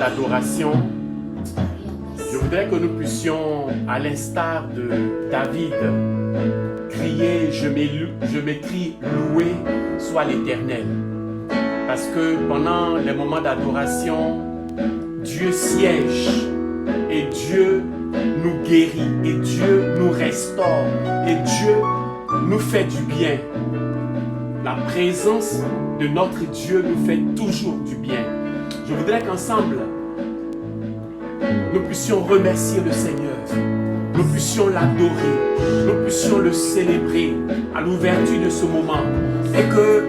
d'adoration, je voudrais que nous puissions, à l'instar de David, crier « Je m'écris loué soit l'Éternel ». Parce que pendant les moments d'adoration, Dieu siège et Dieu nous guérit et Dieu nous restaure et Dieu nous fait du bien. La présence de notre Dieu nous fait toujours du bien. Je voudrais qu'ensemble, nous puissions remercier le Seigneur, nous puissions l'adorer, nous puissions le célébrer à l'ouverture de ce moment et que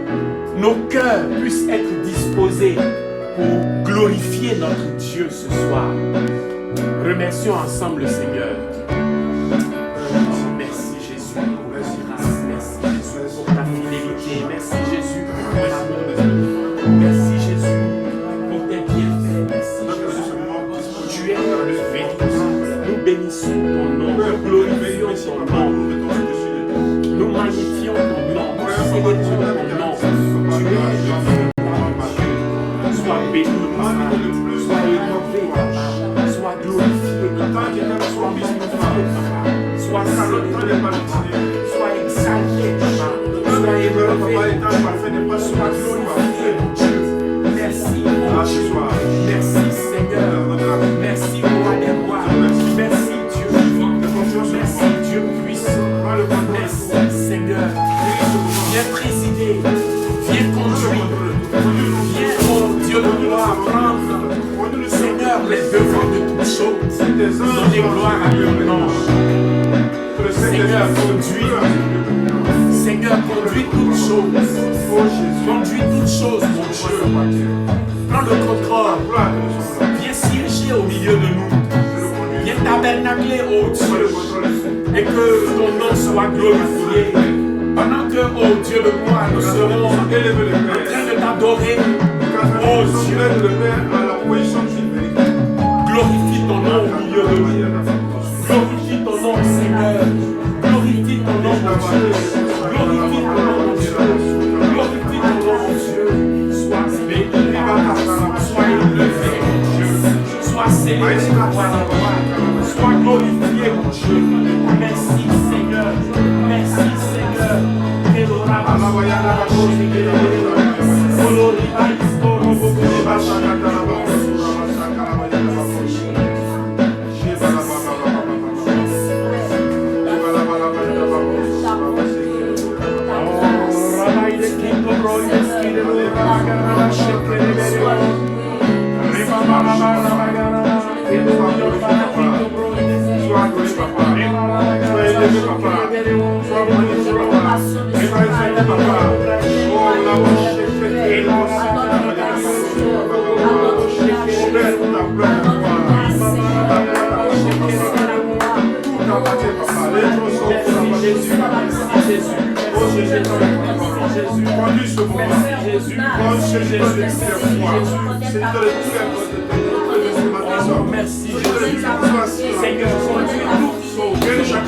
nos cœurs puissent être disposés pour glorifier notre Dieu ce soir. Remercions ensemble le Seigneur. Merci Jésus pour ta grâce, merci Jésus pour ta fidélité, merci Jésus pour ton amour, merci Jésus pour tes bienfaits, merci Jésus. Tu es élevé, nous bénissons ton nom, nous glorifions ton nom, nous magnifions ton nom, nous célébrons ton nom. Tu es élevé, sois béni, sois élevé, sois glorifié, sois magnifié, sois célébré, sois exalté, sois élevé, sois glorifié, mon Dieu. Merci, mon Dieu. Merci, Seigneur. Merci, roi des rois. Merci, Dieu vivant. Merci, Dieu puissant. Merci, Seigneur. Viens présider, viens conduire, viens, oh Dieu de gloire, prendre, Seigneur, les devants de toutes choses. Donner gloire à ton nom. Seigneur, conduis toutes choses. Conduis toutes choses, mon Dieu. Prends le contrôle. Viens siéger au milieu de nous. Viens tabernacler, oh Dieu. Et que ton nom soit glorifié. Pendant que, oh Dieu de gloire, nous serons en train de t'adorer. Oh Dieu, glorifie ton nom au milieu de nous. Glorifie ton nom, Seigneur. Glorifie ton nom, mon Dieu. Glorifie ton nom, mon Dieu. Glorifie ton nom, mon Dieu. Sois béni, sois élevé, mon Dieu. Sois célébré, sois glorifié, mon Dieu. Merci, Seigneur. Merci, Seigneur. Merci Jésus.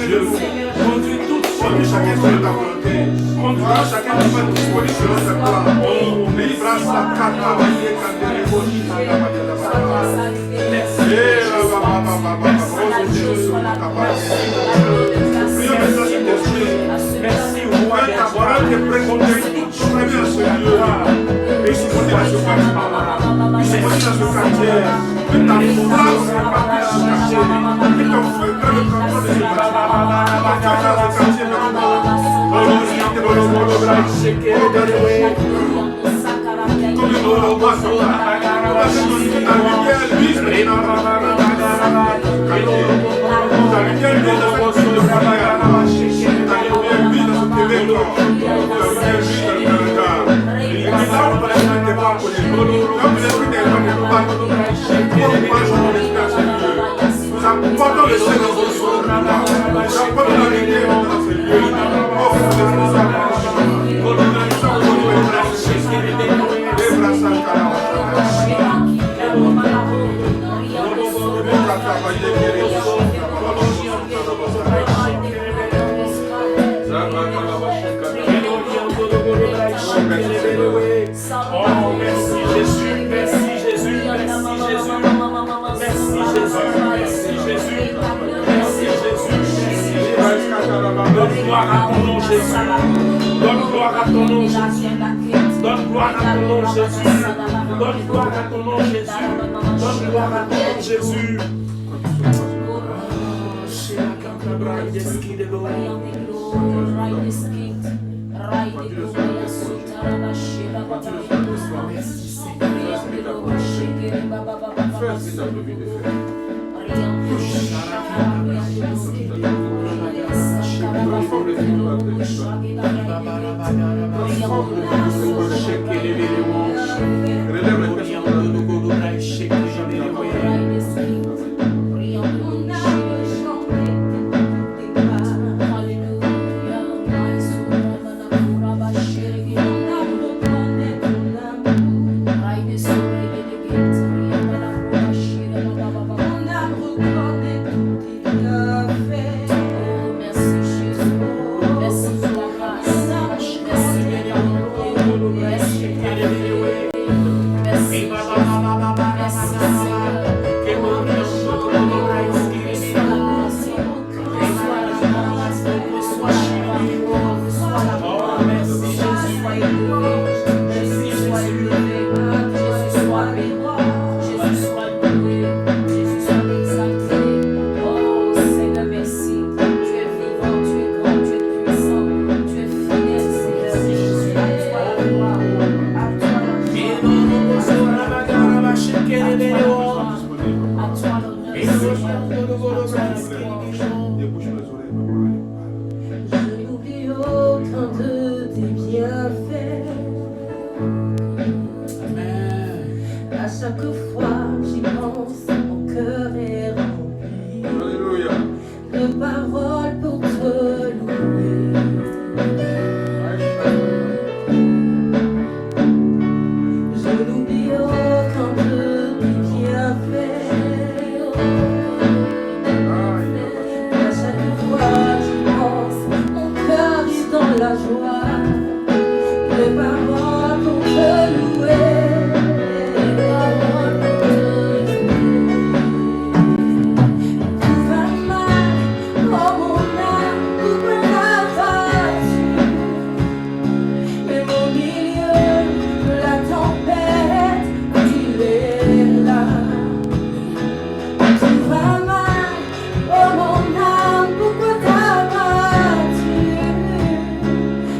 Seigneur, conduis toutes choses. Chacun de ta volonté. Conduis chacun de ta disposition. Merci, roi gloire à ton nom, Jésus. Donne gloire à ton nom, Jésus. Donne gloire à ton nom, Jésus. Donne gloire à ton nom, Jésus. Donne gloire à ton nom, Jésus.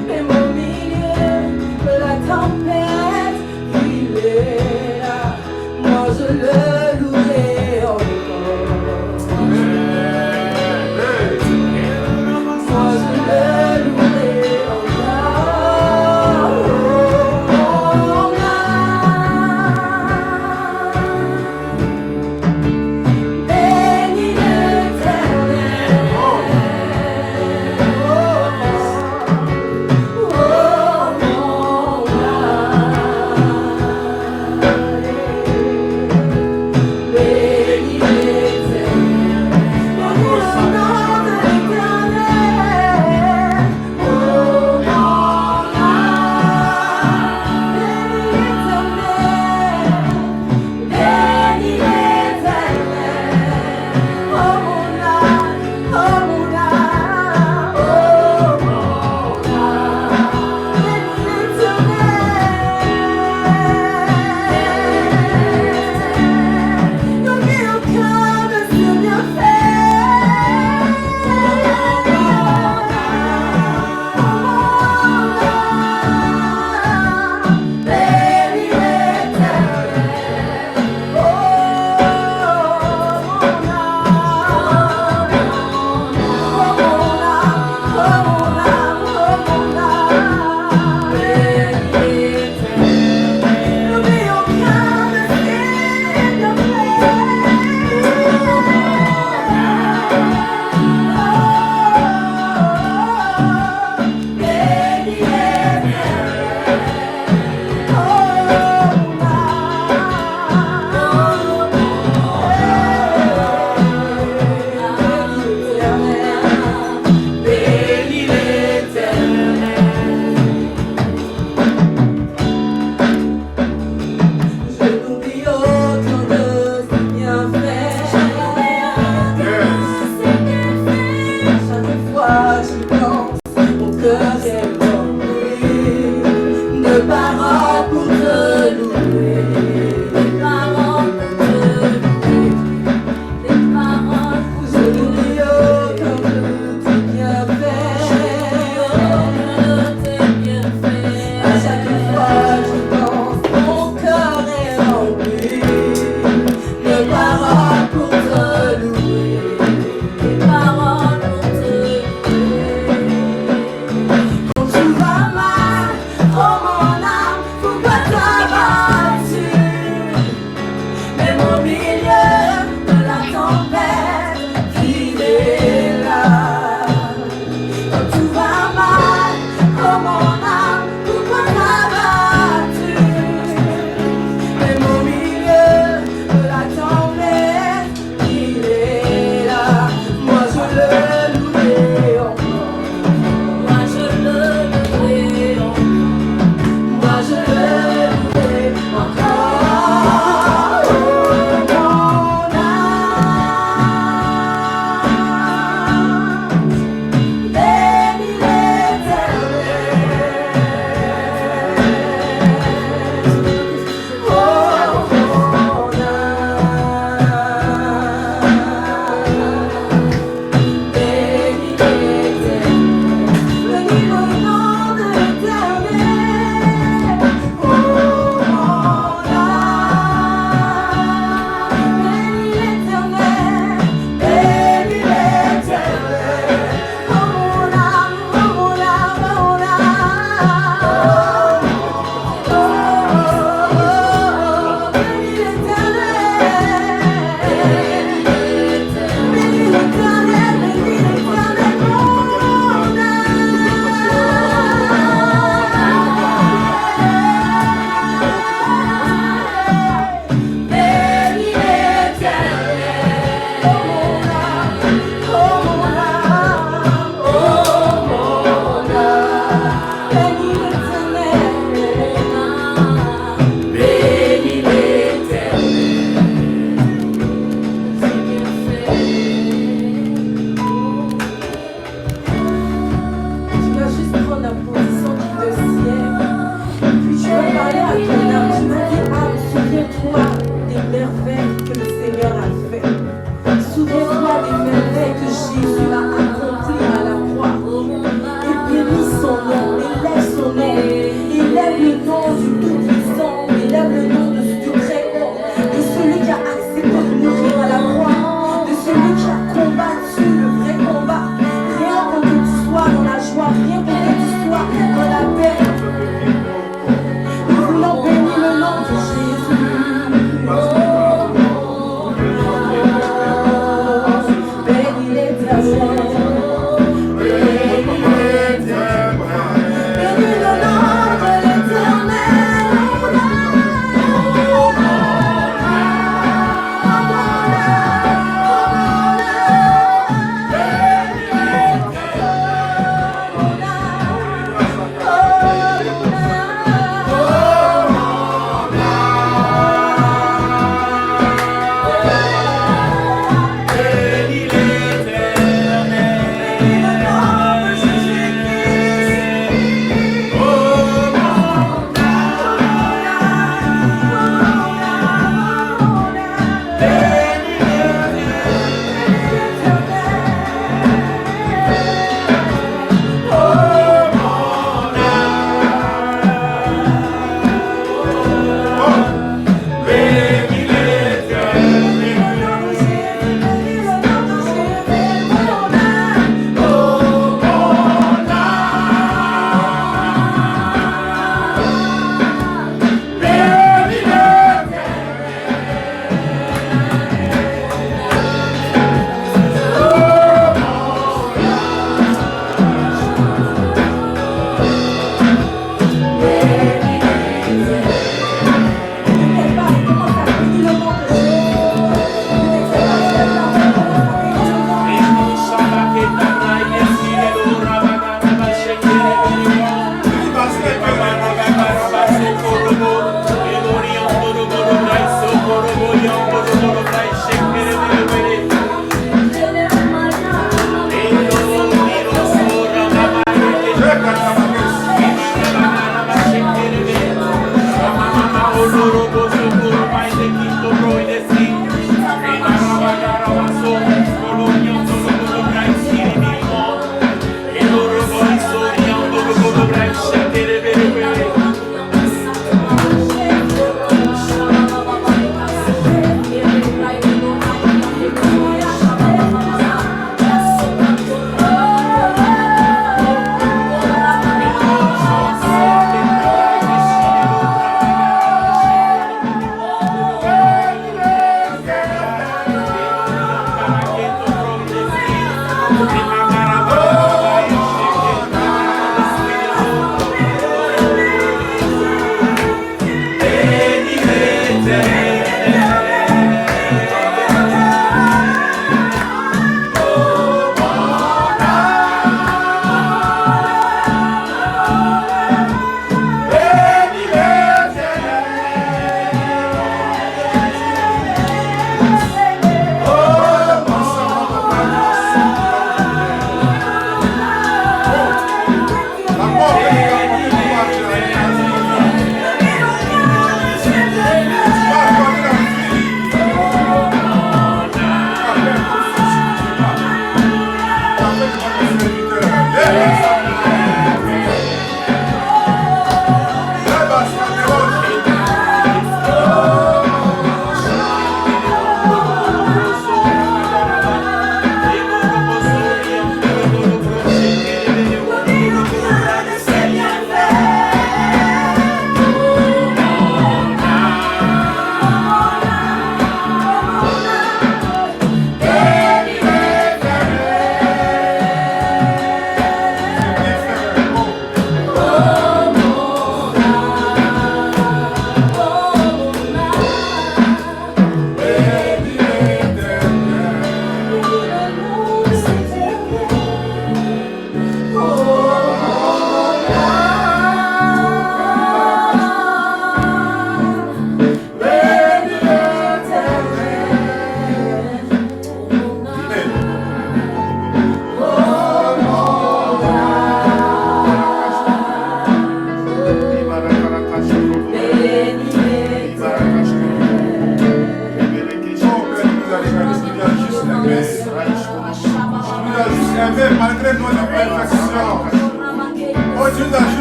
Mais mon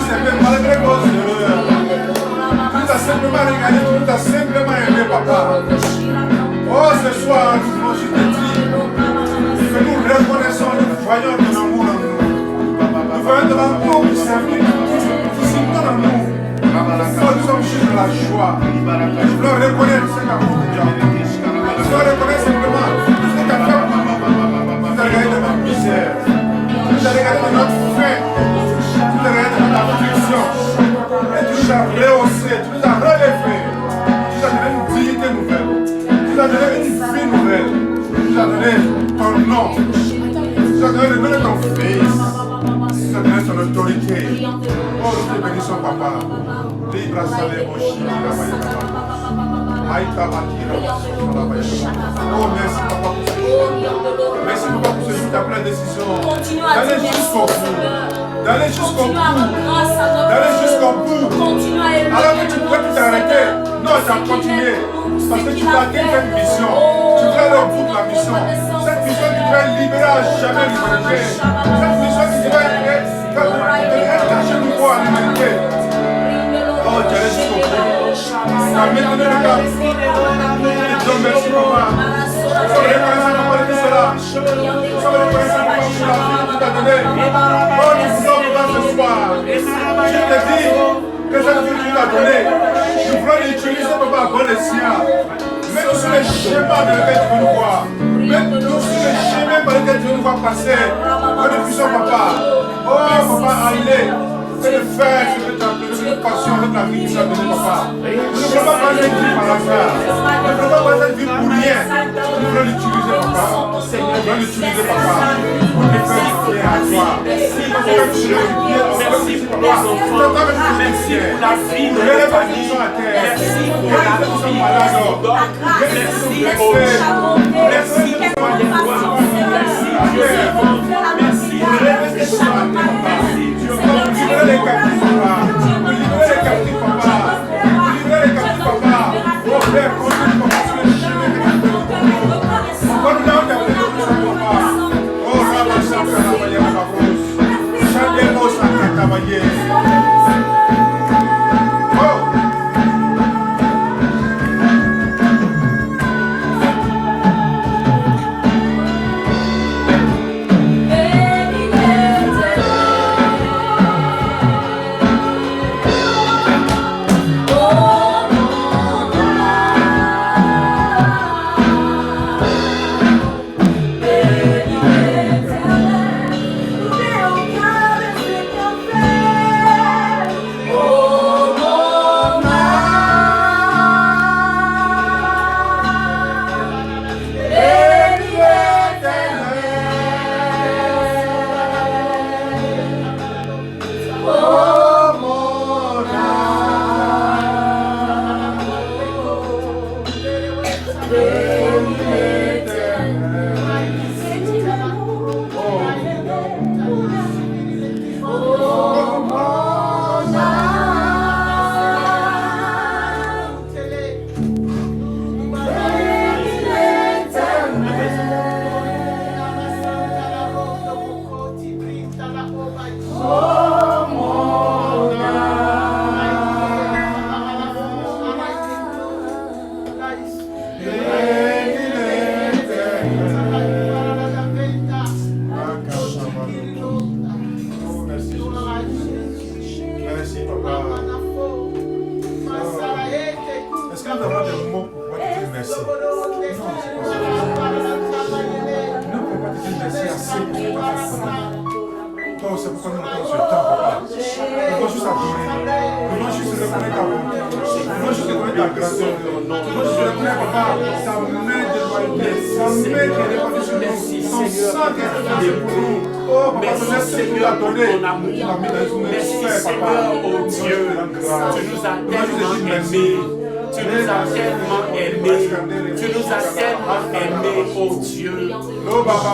aimé malgré vos erreurs. Tu nous as simplement regardé, tu nous as simplement aimé, papa. Oh, ce soir, nous voulons juste te dire que nous reconnaissons, nous voyons ton amour en nous. Nous voyons ton amour qui s'invite, qui s'inonde en nous. Nous sommes juste de la joie. Nous voulons reconnaître cet amour de Dieu. Nous voulons reconnaître simplement ce que tu as fait. Tu as regardé dans notre misère. Tu as regardé dans notre faim. Tu as regardé dans notre affliction. Et tu nous as rehaussé, tu nous as relevé. Tu nous as donné une dignité nouvelle. Tu nous as donné une vie nouvelle. Tu nous as donné ton nom. Tu nous as donné le nom de ton fils. Tu nous as donné son autorité. Oh, nous te bénissons, papa. Libra Salemo Shira Bayama. Aïka Akira. Oh, merci, papa, pour ce jour. Merci, papa, pour ce jour. Tu as pris la décision d'aller jusqu'au bout. D'aller jusqu'au bout. D'aller jusqu'au bout. Alors que tu pouvais tout arrêter. Non, tu as continué. Parce que tu vas atteindre cette mission. Tu veux aller au bout de la mission. Cette mission qui devait libérer à jamais l'humanité. Cette mission qui devait être cachée du corps à l'humanité. Oh, tu allais jusqu'au bout. Tu as maintenant le cap. Et Dieu merci, papa. Nous sommes reconnaissants pour tout cela. Nous sommes reconnaissants pour la vie que tu as donnée. Oh, nous sommes là ce soir. Je te dis que cette vie que tu as donnée, nous voulons l'utiliser, papa, à bon escient. Mets-nous sur les chemins dans lesquels tu veux nous voir. Mets-nous sur les chemins par lesquels tu veux nous voir passer. Que nous puissions, papa. Oh, papa, aller. C'est de faire ce que tu as donné, cette passion avec la vie que tu as donnée, papa. Nous ne voulons pas prendre cette vie par hasard. Nous ne voulons pas prendre cette vie pour rien. Nous voulons l'utiliser, papa. Nous voulons l'utiliser, papa. Pour te faire fier à toi. Merci pour les enfants. Merci pour la vie de la famille. Merci pour la vie. Merci pour le charbon. Merci pour les voix. Merci libérer les captifs, papa. Libérer les captifs, papa. Libérer les captifs, papa. Oh, Père, conduis, papa, sur le chemin de la vie. Comme là, on a fait le papa. Oh, Rabba, Santa, Rabba, Rabba, Rose. Chandemo, Santa, Cavalier.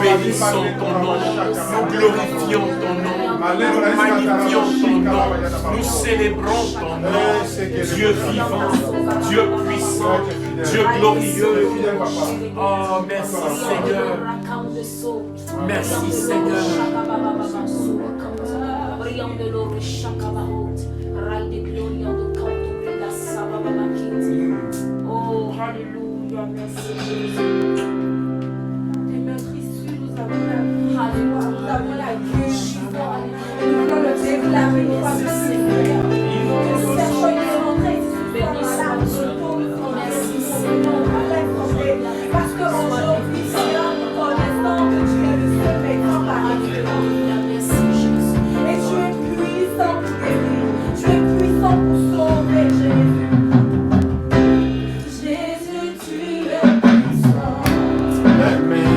Bénissons ton nom, nous glorifions ton nom, nous magnifions ton nom, nous célébrons ton nom, Dieu vivant, Dieu puissant, Dieu glorieux. Oh, merci Seigneur. Merci Seigneur. Oh, Alléluia, merci Jésus. Et notre issue, nous avons la vie, nous avons la guérison. Et nous voulons le déclarer, nous avons le Seigneur. Nous cherchons une entrée, si tu sois malade, merci Seigneur, parce qu'aujourd'hui, Seigneur, nous connaissons que tu es le seul médecin par excellence. Et tu es puissant pour guérir, tu es puissant pour sauver, Jésus. Amen.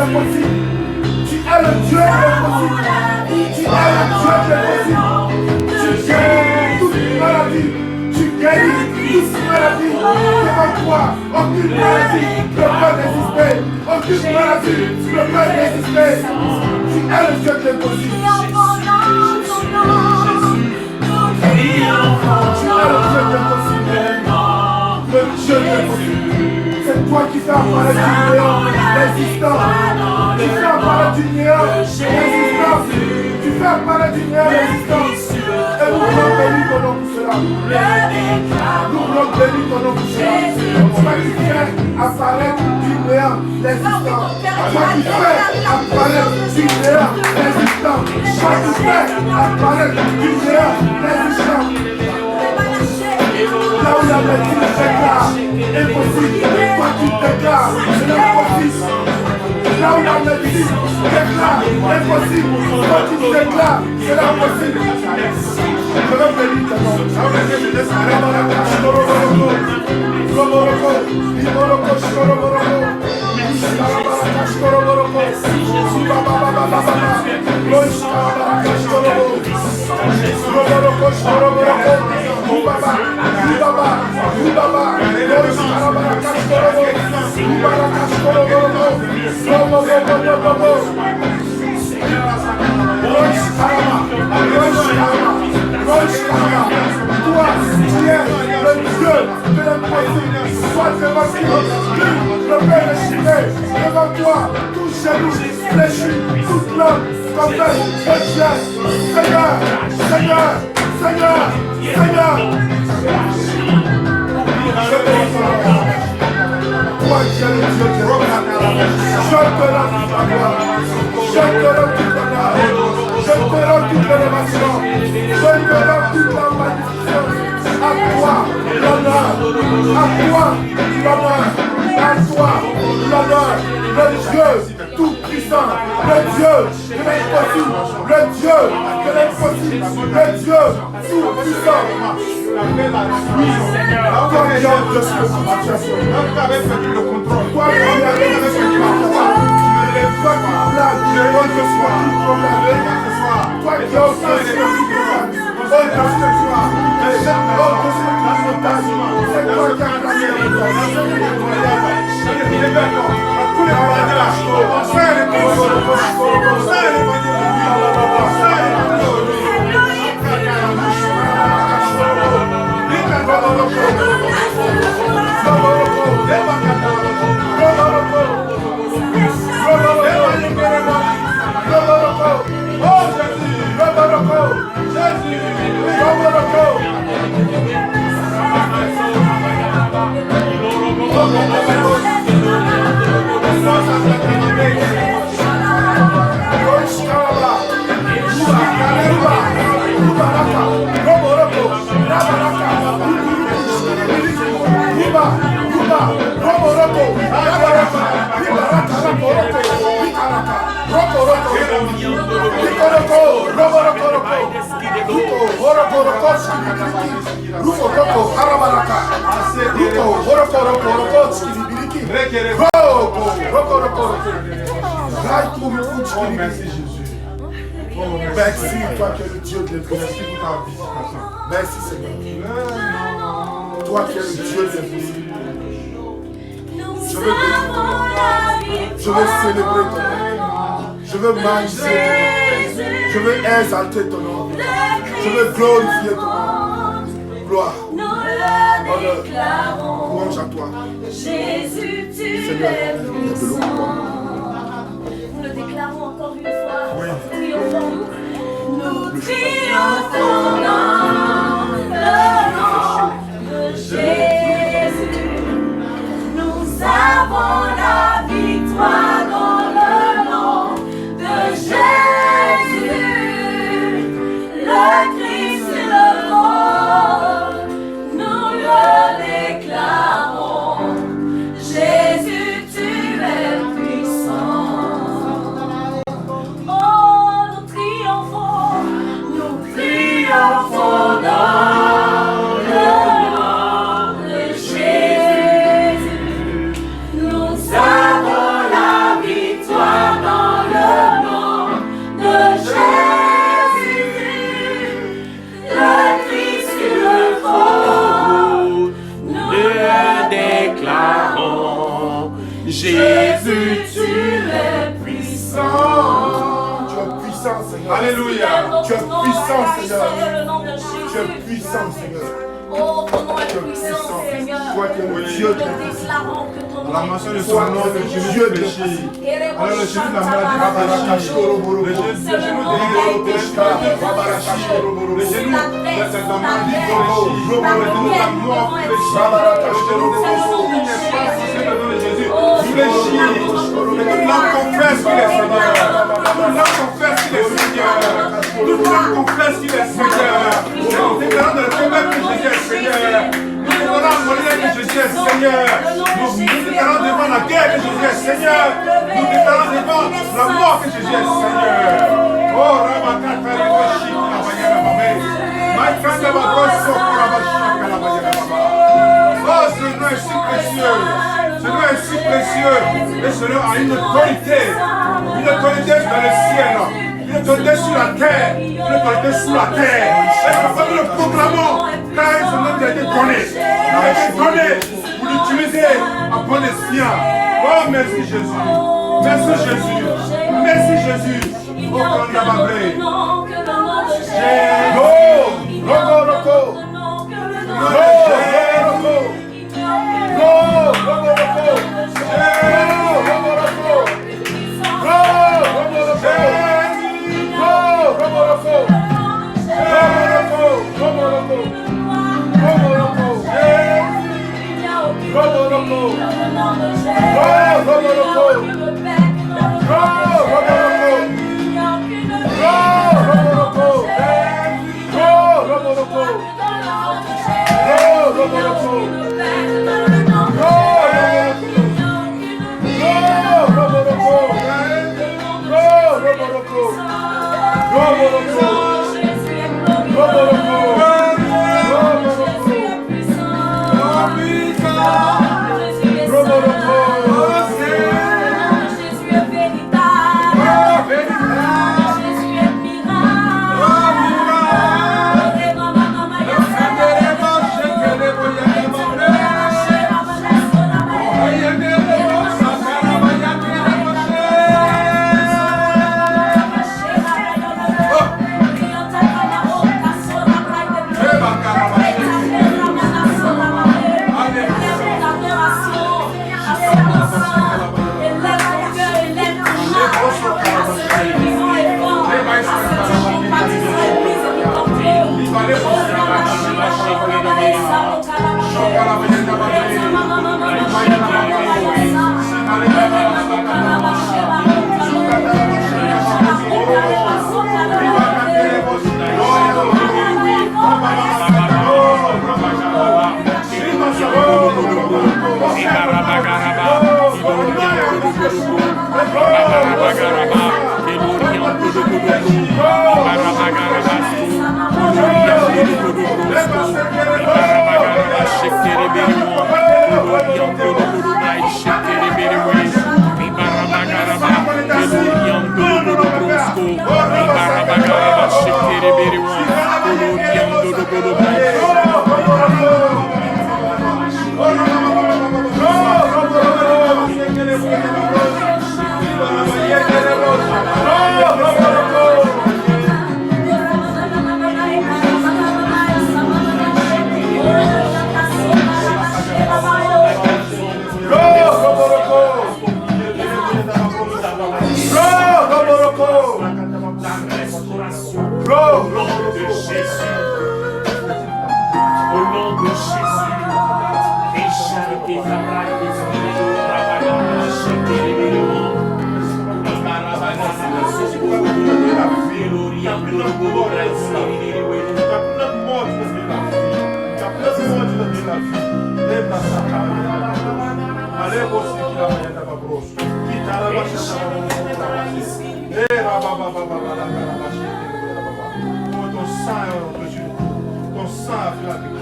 l'impossible. Tu es le Dieu de l'impossible. Tu es le Dieu de l'impossible. Tu guéris toute maladie. Tu guéris toute maladie. Devant toi, aucune maladie ne peut résister. Aucune maladie ne peut résister. Tu es le Dieu de l'impossible. Tu es le Dieu de l'impossible. Le Dieu de l'impossible. C'est toi qui fais apparaître du néant l'existence. Tu fais apparaître du néant l'existence. Tu fais apparaître du néant l'existence. Et nous voulons bénir ton nom pour cela. Nous voulons bénir ton nom pour cela. Toi qui fais apparaître du néant l'existence. Toi qui fais apparaître du néant l'existence. Toi qui fais apparaître du néant l'existence. Là où la médecine déclare impossible, toi tu déclares l'impossible. Là où la médecine déclare impossible, toi tu déclares c'est l'impossible. Je veux bénir ton nom. Toi, tu es le Dieu de l'impossible. Sois devant qui le Père est chiffré. Devant toi, tout genou fléchi, toute langue confesse que tu es Seigneur, Seigneur, Seigneur, Seigneur. Je bénis ton nom. Toi qui es le Dieu de l'impossible. Je te rends toute la gloire. Je te rends toute la gloire. Je te rends toute l'élévation. Je te rends toute la magnificence. À toi l'honneur. À toi l'honneur. À toi l'honneur. Le Dieu tout-puissant. Le Dieu de l'impossible. Le Dieu de l'impossible. Le Dieu tout-puissant. Oui, toi qui as de ce situation. Toi qui as perdu le contrôle. Toi qui as perdu le contrôle. Toi qui blagues, toi qui sois tout problème. Toi qui as aussi le problème. Oh, que ce soit. Oh, que ce soit. C'est toi qui as placé le problème. Tous les problèmes de la chose. C'est les problèmes. C'est les Merci Jésus. Merci toi qui es le Dieu de l'impossible. Merci Seigneur. Toi qui es le Dieu de l'impossible. Je veux bénir ton nom. Je veux célébrer ton nom. Je veux magnifier ton nom. Je veux exalter ton nom. Je veux glorifier ton nom. Gloire. Honneur. Louange à toi. Jésus, tu Seigneur, es puissant. Nous le déclarons encore une fois. Oui. Triomphons-nous. Nous triomphons dans le nom de Jésus. Nous avons la victoire dans le nom de Jésus. Le Christ est le roi. Nous le déclarons. Jésus, tu es puissant. Jésus, tu es puissant. Tu es puissant, Seigneur. Alléluia. Tu es puissant, Seigneur. Le nom de Jésus. Tu es puissant, Seigneur. Oh, ton nom est Tu es puissant, puissant. Seigneur. Toi qui es le Dieu Nous de la déclarons que ton nom La est mention de puissant. son nom, le Dieu de péché. Alors le Jésus de la maladie va Babaraka, pécher. Shoroboro, Le Jésus C'est le de nom qui a été chanté Babaraka, Shoroboro, le Jésus de la maladie péché. Le Jésus de la mort péché. Babaraka, Le Shoroboro, Jésus n'est pas censé le nom de Jésus. Fléchis. Toute langue confesse qu'il est Seigneur. Toute langue confesse qu'il est Seigneur. Toute langue confesse qu'il est Seigneur. Nous déclarons dans le combat que Jésus est Seigneur. Nous déclarons en monnaie que Jésus est Seigneur. Nous déclarons devant la guerre que Jésus est Seigneur. Nous déclarons devant la mort que Jésus est Seigneur. Oh, Rabakata, Riboshi, Kabayana Babé. Maïkanda Baboso, Rabashaka, Labayana Baba. Oh, ce nom est si précieux. Ce nom est si précieux. Et ce nom a une autorité. Une autorité dans le ciel. Une autorité sur la terre. Une autorité sous la terre. Et nous le proclamons. Car ce nom a été donné. Il a été donné pour l'utiliser à bon escient. Oh, merci Jésus. Merci Jésus. Merci Jésus. Oh, Kandababré.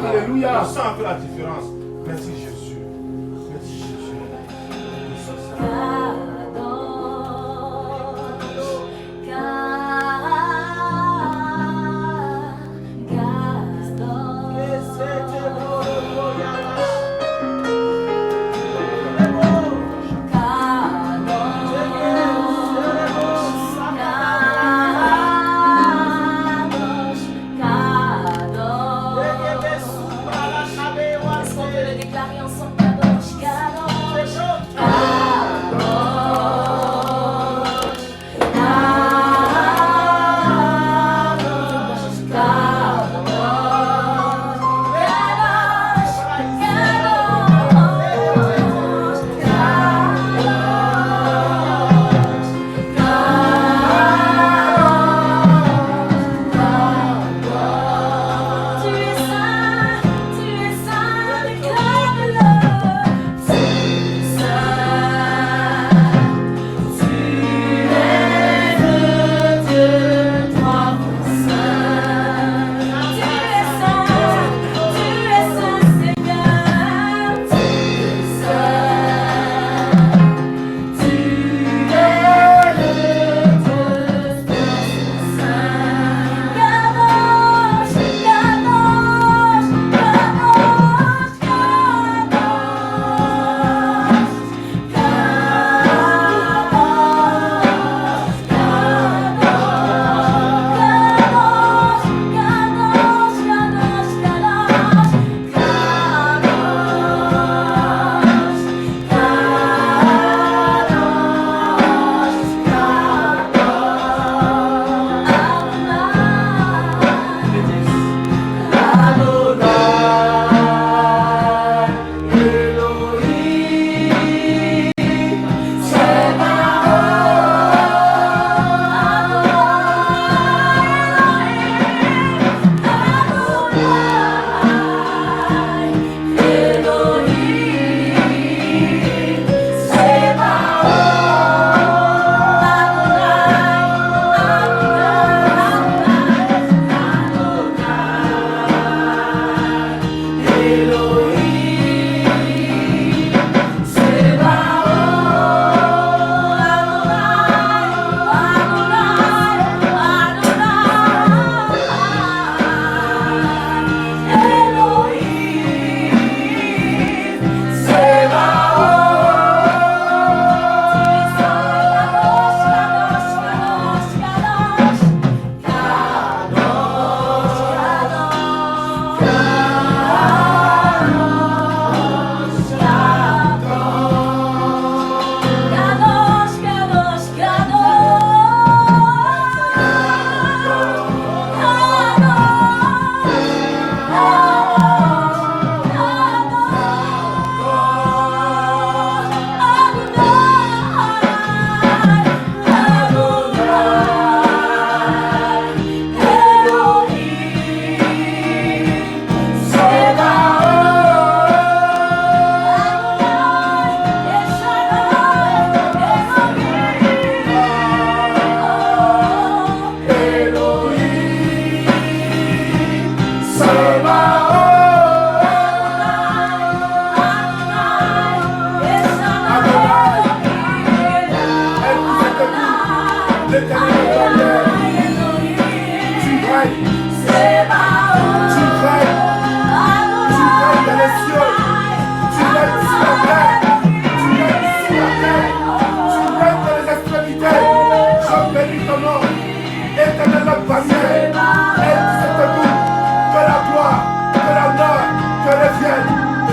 Alléluia. Ton sang a fait la différence. Merci Jésus. Merci Jésus.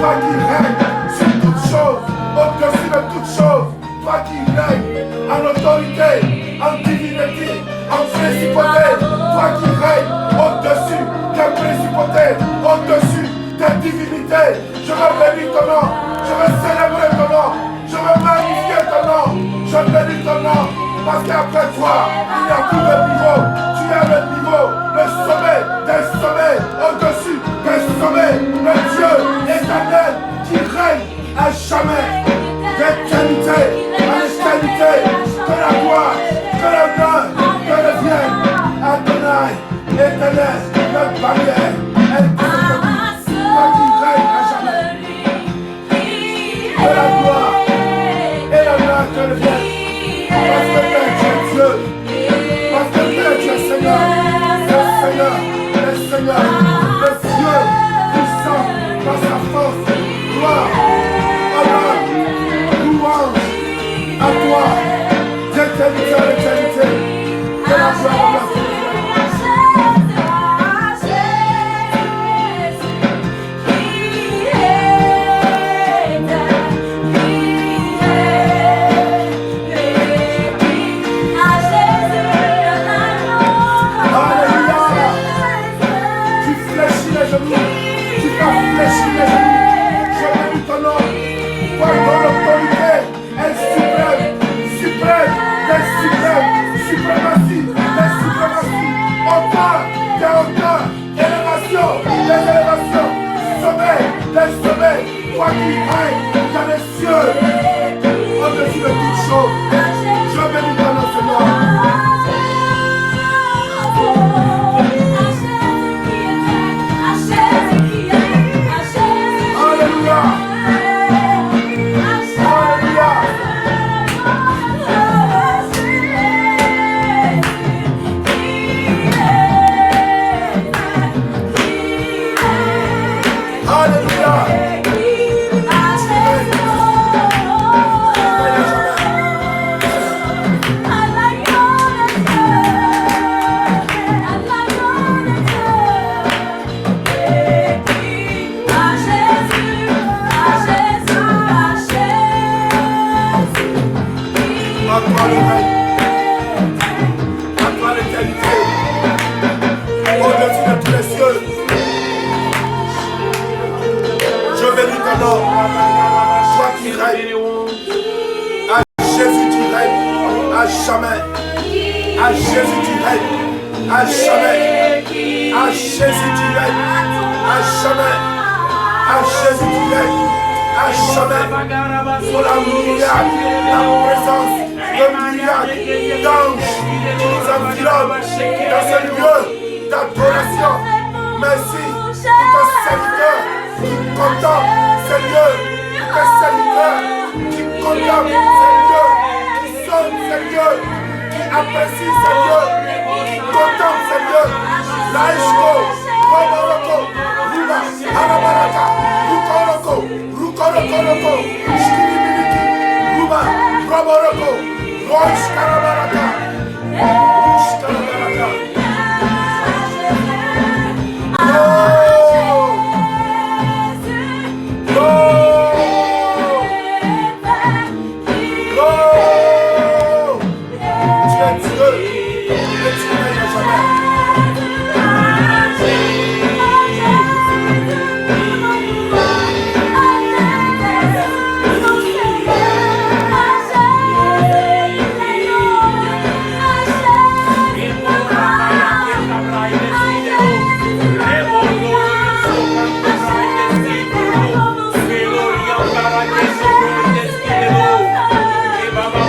Toi qui règnes sur toutes choses, au-dessus de toutes choses, toi qui règnes en autorité, en divinité, en principauté, toi qui règnes au-dessus des principautés, au-dessus des divinités. Je veux bénir ton nom, je veux célébrer ton nom, je veux magnifier ton nom, je bénis ton nom, parce qu'après toi, il y a tout le niveau. Tu es le niveau, le sommet des sommets, au-dessus des sommets, le Dieu éternel qui règne à jamais, d'éternité à éternité, que la gloire, que l'honneur, que le bien, Adonai, éternel, notre barrière, elle est toi qui règne à jamais, que la gloire et l'honneur, que le bien, parce que Père, tu es Dieu, parce que Père, tu es Seigneur, le Seigneur, le Dieu puissant par sa force, gloire, honneur, louange à toi, d'éternité à l'éternité, que la gloire de la toi qui règnes dans les cieux, au-dessus de toutes choses, je bénis ton nom, Seigneur. Alléluia. À Jésus tu règnes, à jamais, à Jésus tu règnes, à jamais, à Jésus tu règnes, à jamais, pour la myriade, la présence de myriades d'anges qui nous environnent dans ce lieu d'adoration. Merci pour ton serviteur qui contemple ce lieu, pour tes serviteurs qui contemplent ce lieu, qui sont ce lieu, apprécie ce lieu, contemple ce lieu, Laishko, Roboroko, Ruba, Arabaraka, Rukoroko, Shkiribiliki, Ruba, Roboroko, Roish Karabaraka, Rush Karabaraka. Baba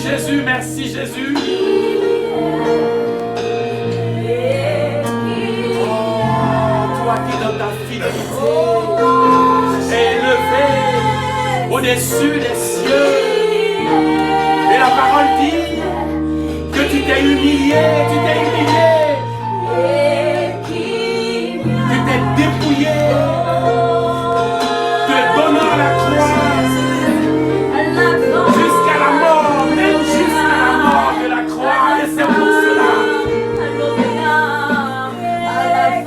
Jésus, merci Jésus. Toi qui dans ta fidélité est élevé au-dessus des cieux. Et la parole dit que tu t'es humilié, tu t'es dépouillé, te donnant la croix jusqu'à la mort, même jusqu'à la mort de la croix. Et c'est pour cela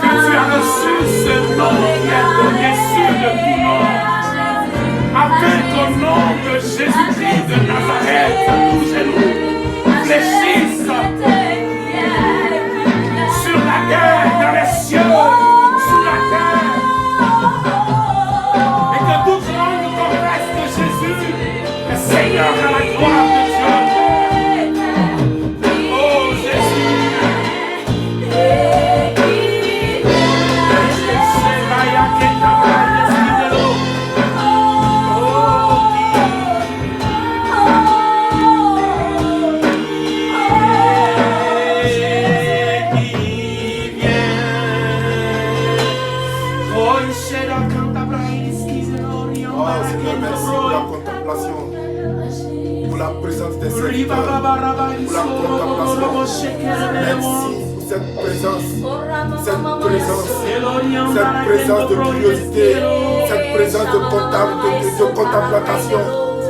que tu as reçu ce nom qui est au-dessus de tout nom, afin qu'au nom de Jésus-Christ de Nazareth, tout genou fléchisse sur la terre, dans les cieux, sous la terre, et que toute langue confesse que Jésus est Seigneur à la gloire de Dieu. Oh Jésus, pour la présence des serviteurs, pour la contemplation. Merci pour cette présence de curiosité, cette présence de contemplation.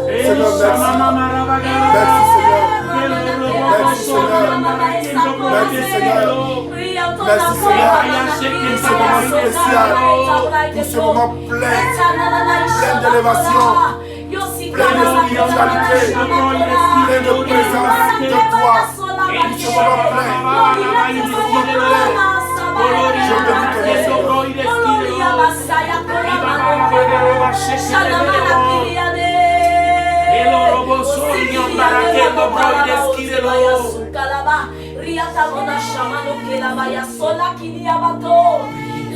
Seigneur, merci. Merci Seigneur. Merci Seigneur. Merci Seigneur. Merci Seigneur. Pour ce moment spécial, pour ce moment plein d'élévation, plein de spiritualité, plein de présence de toi. Ce moment plein, je bénis ton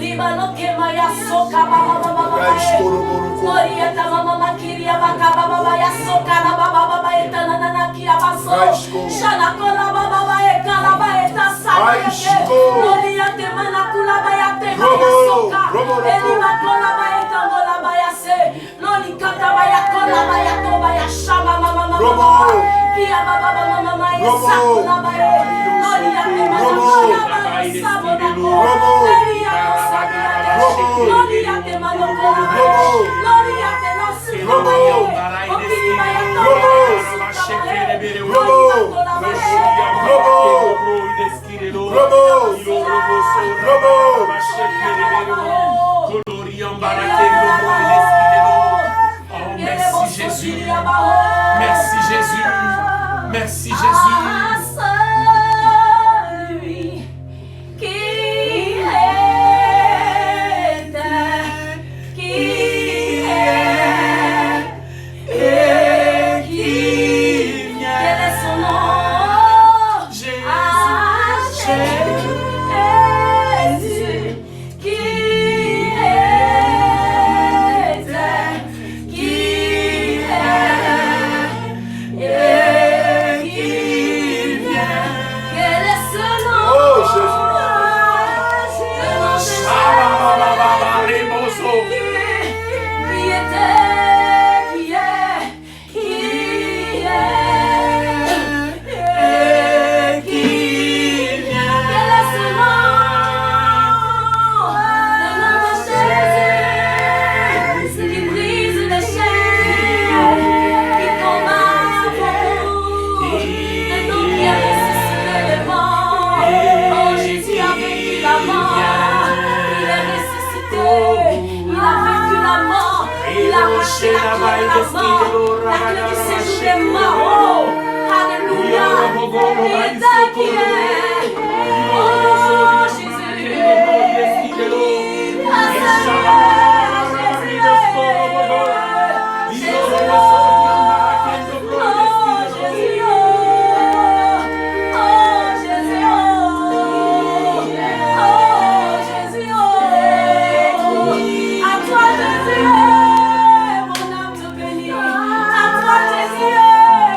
Libano que maya soca baba Morieta mama makiria baba baba ya soca la baba baba eta nana kia baso Shana kola baba baba eta la baba eta sana Morieta mana kula baya te maya soca Elima kola baya eta kola baya se Loli kata baya kola baya to baya shama mama kia baba baba mama isa kola baya Morieta mana kula baya sabona ko Gloria te mando Gloria te nosi Merci Jésus. Merci Jésus. Merci Jésus.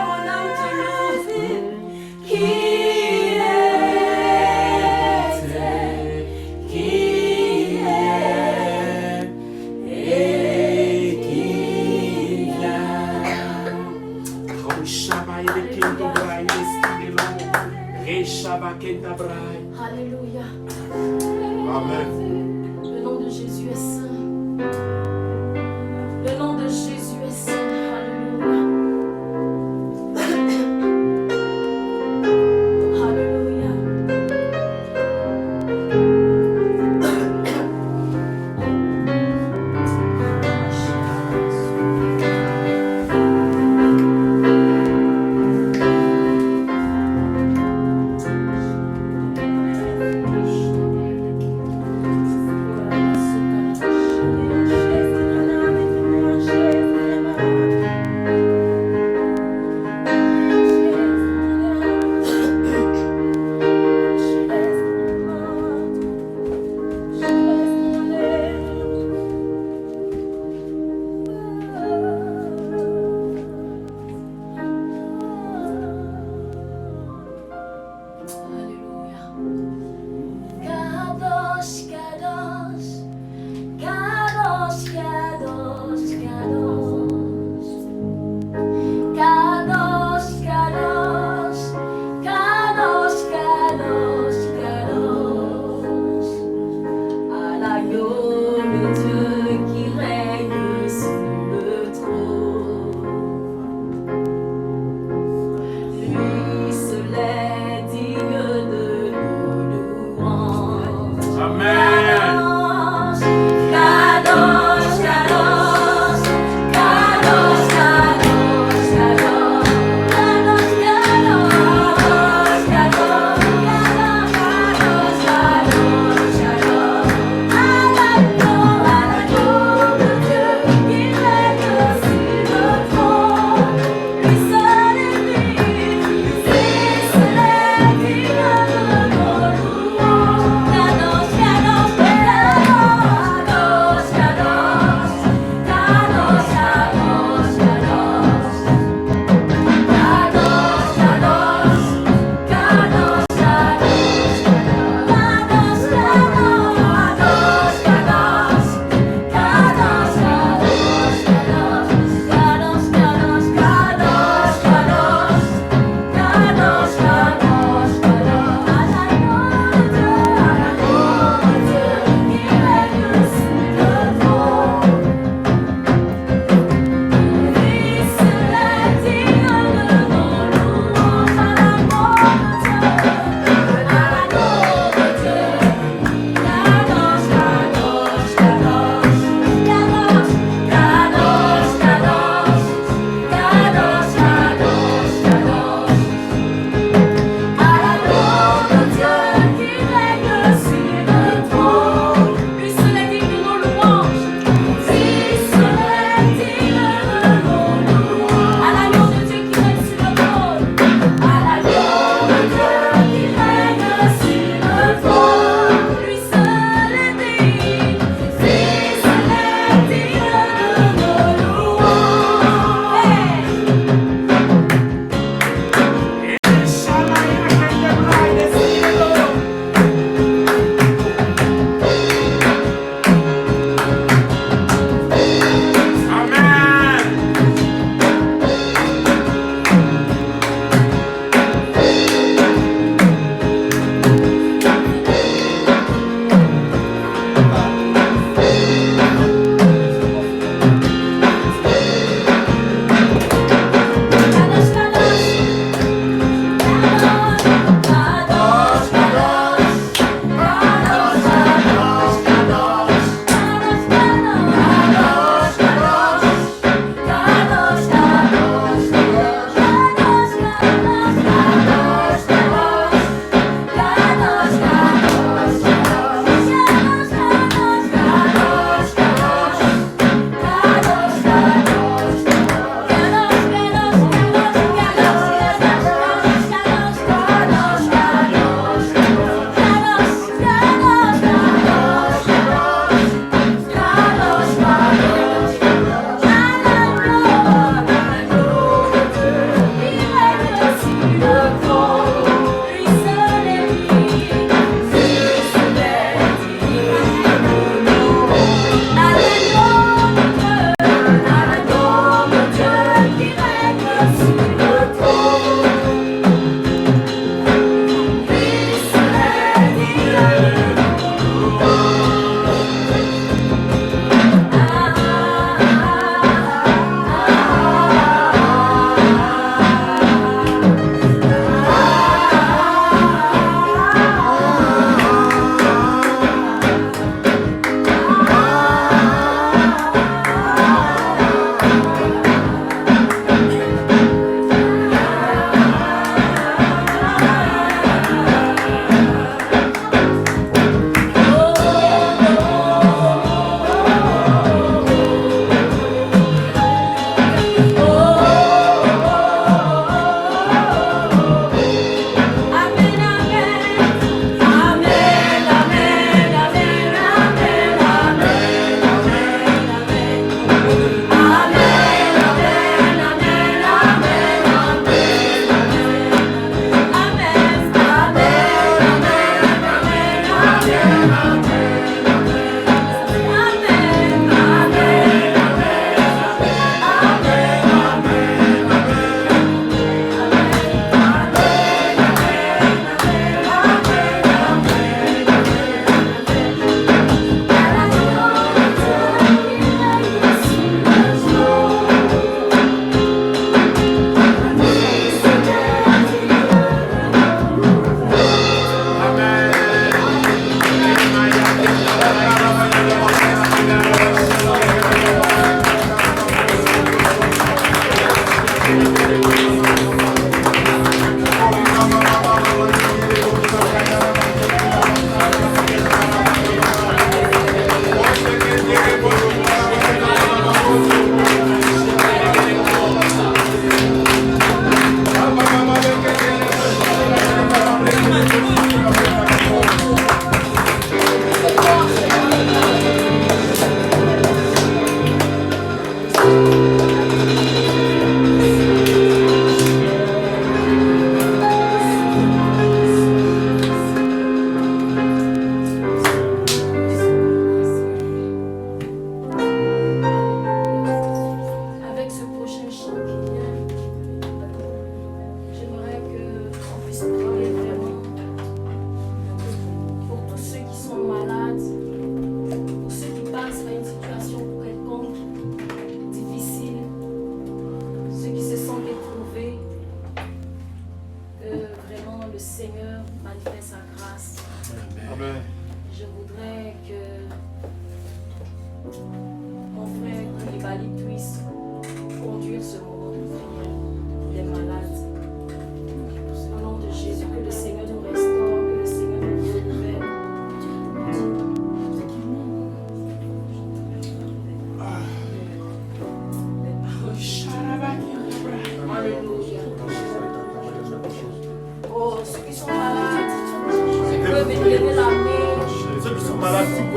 Mon âme te Alléluia. Amen. Le nom de Jésus est saint. Le nom de Jésus est saint. Alléluia. Alléluia.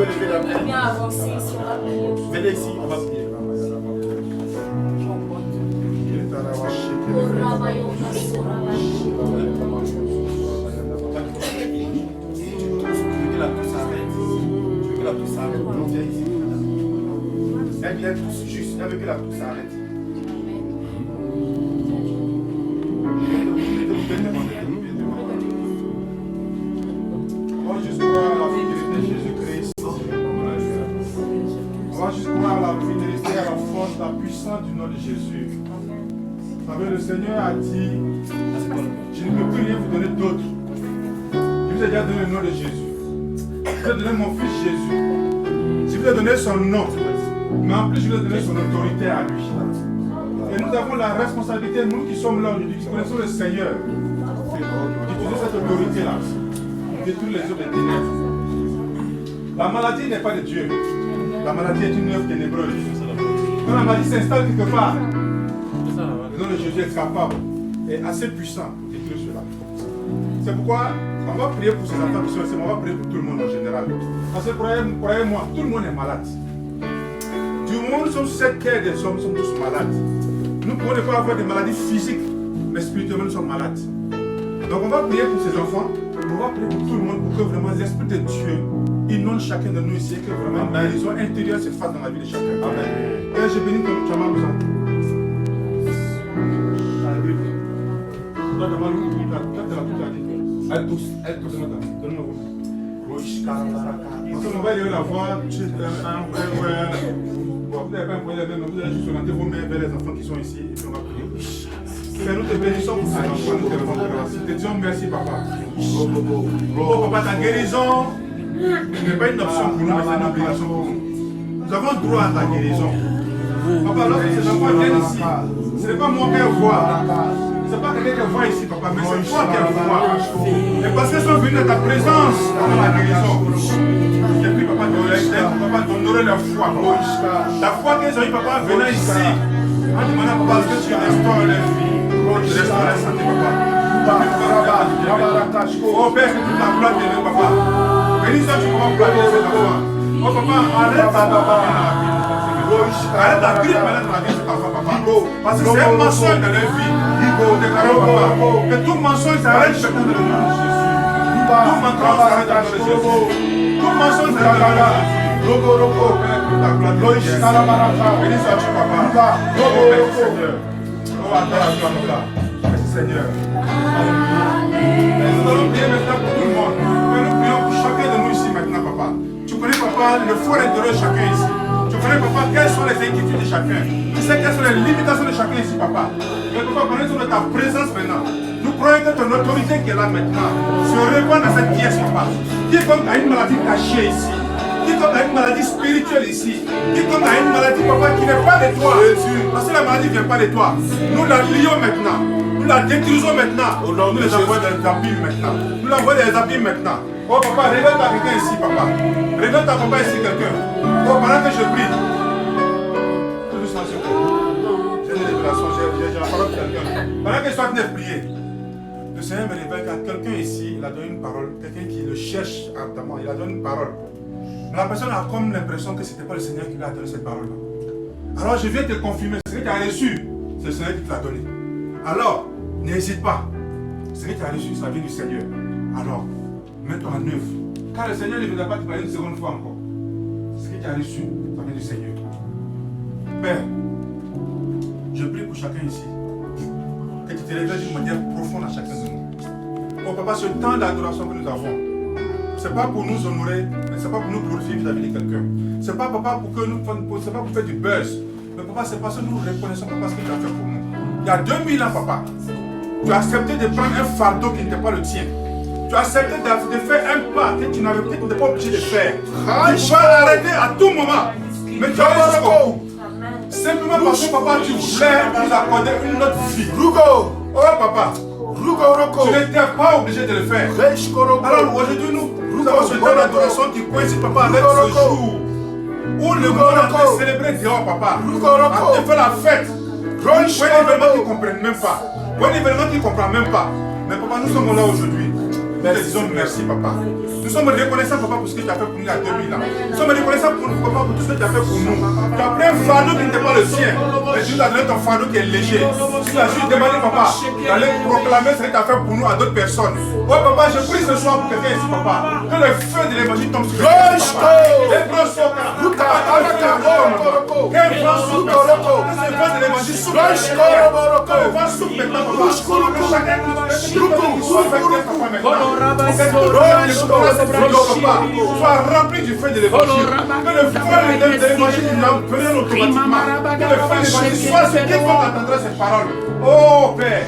lever la main. Bien avancer sur la prière. Venez ici, on va prier. Elle vient tous juste, elle veut que la pousse s'arrête. On va juste croire à la fidélité de Jésus-Christ. On va juste croire à la fidélité, à la force, à la puissance du nom de Jésus. Vous savez, le Seigneur a dit, je ne peux plus rien vous donner d'autre. Je vous ai déjà donné le nom de Jésus. Je vous ai donné mon fils Jésus. Je vous ai donné son nom. Mais en plus, je vais donner son autorité à lui. Et nous avons la responsabilité, nous qui sommes là aujourd'hui, qui connaissons le Seigneur, d'utiliser cette autorité-là, détruire les œuvres des ténèbres. La maladie n'est pas de Dieu. La maladie est une œuvre ténébreuse. Quand la maladie s'installe quelque part, le nom de Jésus est capable et assez puissant pour détruire cela. C'est pourquoi on va prier pour ces enfants qui sont ici, mais on va prier pour tout le monde en général. Parce que croyez-moi, tout le monde est malade. Du moment où nous sommes sur cette terre des hommes, nous sommes tous malades. Nous pouvons ne pas avoir des maladies physiques, mais spirituellement nous sommes malades. Donc on va prier pour ces enfants, on va prier pour tout le monde pour que vraiment l'Esprit de Dieu inonde chacun de nous ici et que vraiment la guérison intérieure se fasse dans la vie de chacun. Amen. Et je bénis ton chaman nous en. Elle tousse, donne-moi. On va aller la voir. Vous n'avez pas un problème, mais vous allez juste orienter vos mains vers les enfants qui sont ici et puis on va prier. Père, nous te bénissons pour ces enfants, nous te rendons grâce. Nous te disons merci, papa. Oh, papa, ta guérison n'est pas une option pour nous, mais c'est une obligation pour nous. Nous avons droit à ta guérison. Papa, lorsque ces enfants viennent ici, ce n'est pas moi qu'elle voit. Ce n'est pas quelqu'un qu'elle voit ici, papa, mais c'est toi qu'elle voit. Et parce qu'elles sont venues de ta présence dans la guérison. Et puis, papa, d'honorer leur foi. La foi qu'ils ont eu, papa, venant ici, en demandant, papa, que tu restaures leur vie. Tu restaures leur santé, papa. Oh, Père, que tu la gloire de nous, papa. Bénis-toi, tu pourras planer ces enfants. Oh, papa, arrête ta vie. Arrête la grippe maintenant dans la vie de cet enfant, papa. Parce que c'est un mensonge dans leur vie. Déclarons, papa, que tout mensonge s'arrête maintenant dans le nom de Jésus. Tout mensonge s'arrête dans le nom de Jésus. Tout mensonge s'arrête dans le nom de Jésus. Béni sois-tu, papa. Oh, merci Seigneur. Oh, attends la gloire, papa. Merci Seigneur. Nous allons prier maintenant pour tout le monde. Nous prions pour chacun de nous ici maintenant, papa. Tu connais, papa, le fort intérieur de chacun ici. Tu connais, papa, quelles sont les inquiétudes de chacun. Tu sais quelles sont les limitations de chacun ici, papa. Mais papa, connaissons de ta présence maintenant. Nous croyons que ton autorité qui est là maintenant se répand dans cette pièce, papa. Quiconque a une maladie cachée ici, quiconque a une maladie spirituelle ici, quiconque a une maladie, papa, qui n'est pas de toi, parce que la maladie ne vient pas de toi, nous la lions maintenant, nous la détruisons maintenant, nous les envoyons des abîmes maintenant, nous l'envoyons des abîmes maintenant. Oh papa, regarde à quelqu'un ici, papa, regarde à papa ici, quelqu'un. Oh, pendant que je prie, tout doucement, s'il vous plaît. J'ai une révélation, j'ai la parole de quelqu'un. Pendant que je suis en train de prier, le Seigneur me révèle qu'à quelqu'un ici, il a donné une parole, quelqu'un qui le cherche ardemment, il a donné une parole. Mais la personne a comme l'impression que ce n'était pas le Seigneur qui lui a donné cette parole-là. Alors je viens te confirmer, ce que tu as reçu, c'est le Seigneur qui te l'a donné. Alors, n'hésite pas. Ce que tu as reçu, ça vient du Seigneur. Alors, mets-toi en œuvre. Car le Seigneur ne viendra pas te parler une seconde fois encore. Ce que tu as reçu, ça vient du Seigneur. Père, je prie pour chacun ici. Que tu te révèles d'une manière profonde à chacun de nous. Oh papa, ce temps d'adoration que nous avons, ce n'est pas pour nous honorer, mais ce n'est pas pour nous glorifier vis-à-vis de quelqu'un. Ce n'est pas papa pour que nous, c'est pas pour faire du buzz. Mais papa, c'est parce que nous reconnaissons papa ce que tu as fait pour nous. Il y a 2000 ans, papa, tu as accepté de prendre un fardeau qui n'était pas le tien. Tu as accepté de faire un pas que tu n'étais pas obligé de faire. Tu vas l'arrêter à tout moment. Mais tu as fait jusqu'au bout. Simplement parce que papa, tu voulais nous accorder une autre vie. Oh papa, tu n'étais pas obligé de le faire. Alors aujourd'hui, nous avons ce temps d'adoration qui coïncide, papa, avec ce jour où le monde est en train de célébrer dehors, papa. On te fait la fête. Un événement qui ne comprennent même pas. Un événement qui ne comprend même pas. Mais papa, nous sommes là aujourd'hui. Nous te disons merci, papa. Nous sommes reconnaissants, papa, pour ce que tu as fait pour nous il y a 2000 ans. Nous sommes reconnaissants pour nous, papa, pour tout ce que tu as fait pour nous. Tu as pris un fardeau qui n'était pas le sien. Mais tu nous as donné ton fardeau qui est léger. Tu nous as juste demandé, papa, d'aller proclamer ce que tu as fait pour nous à d'autres personnes. Oh, papa, je prie ce soir pour quelqu'un ici, papa. Que le feu de l'évangile tombe sur lui. Sois rempli du feu de l'évangile. Que le feu de l'évangile nous prenne automatiquement. Que le feu de l'évangile soit ce qui entendra cette parole. Oh Père,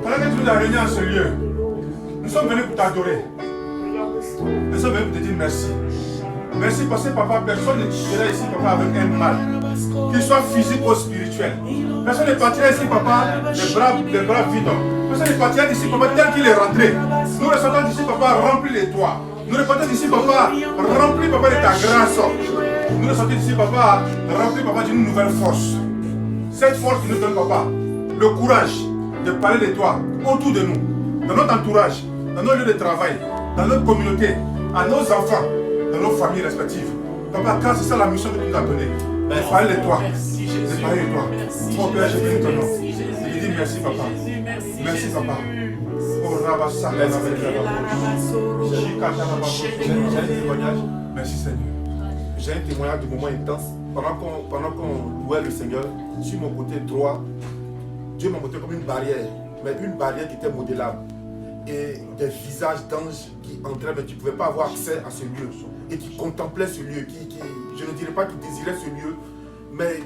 pendant que tu nous as réunis en ce lieu, nous sommes venus pour t'adorer. Nous sommes venus pour te dire merci. Merci parce que papa, personne ne quittera ici papa avec un mal, qu'il soit physique ou spirituel. Personne ne partira ici papa les bras vides. Personne ne partira d'ici papa tel qu'il est rentré. Nous ressentons d'ici papa rempli de toi. Nous repartons d'ici papa rempli papa de ta grâce. Nous ressentons d'ici papa rempli papa d'une nouvelle force. Cette force qui nous donne papa le courage de parler de toi autour de nous, dans notre entourage, dans nos lieux de travail, dans notre communauté, à nos enfants, dans nos familles respectives. Papa, car c'est ça la mission que tu nous as donnée. De parler de toi. De parler de toi. Mon Père, je bénis ton nom. Je te dis merci, papa. Merci, papa. Oh, Rabassa, merci, Seigneur. J'ai un témoignage de moment intense. Pendant qu'on louait le Seigneur, sur mon côté droit, Dieu m'a montré comme une barrière, mais une barrière qui était modélable. Et des visages d'anges qui entraient, mais tu ne pouvais pas avoir accès à ce lieu. Et qui contemplaient ce lieu, je ne dirais pas qui désiraient ce lieu, mais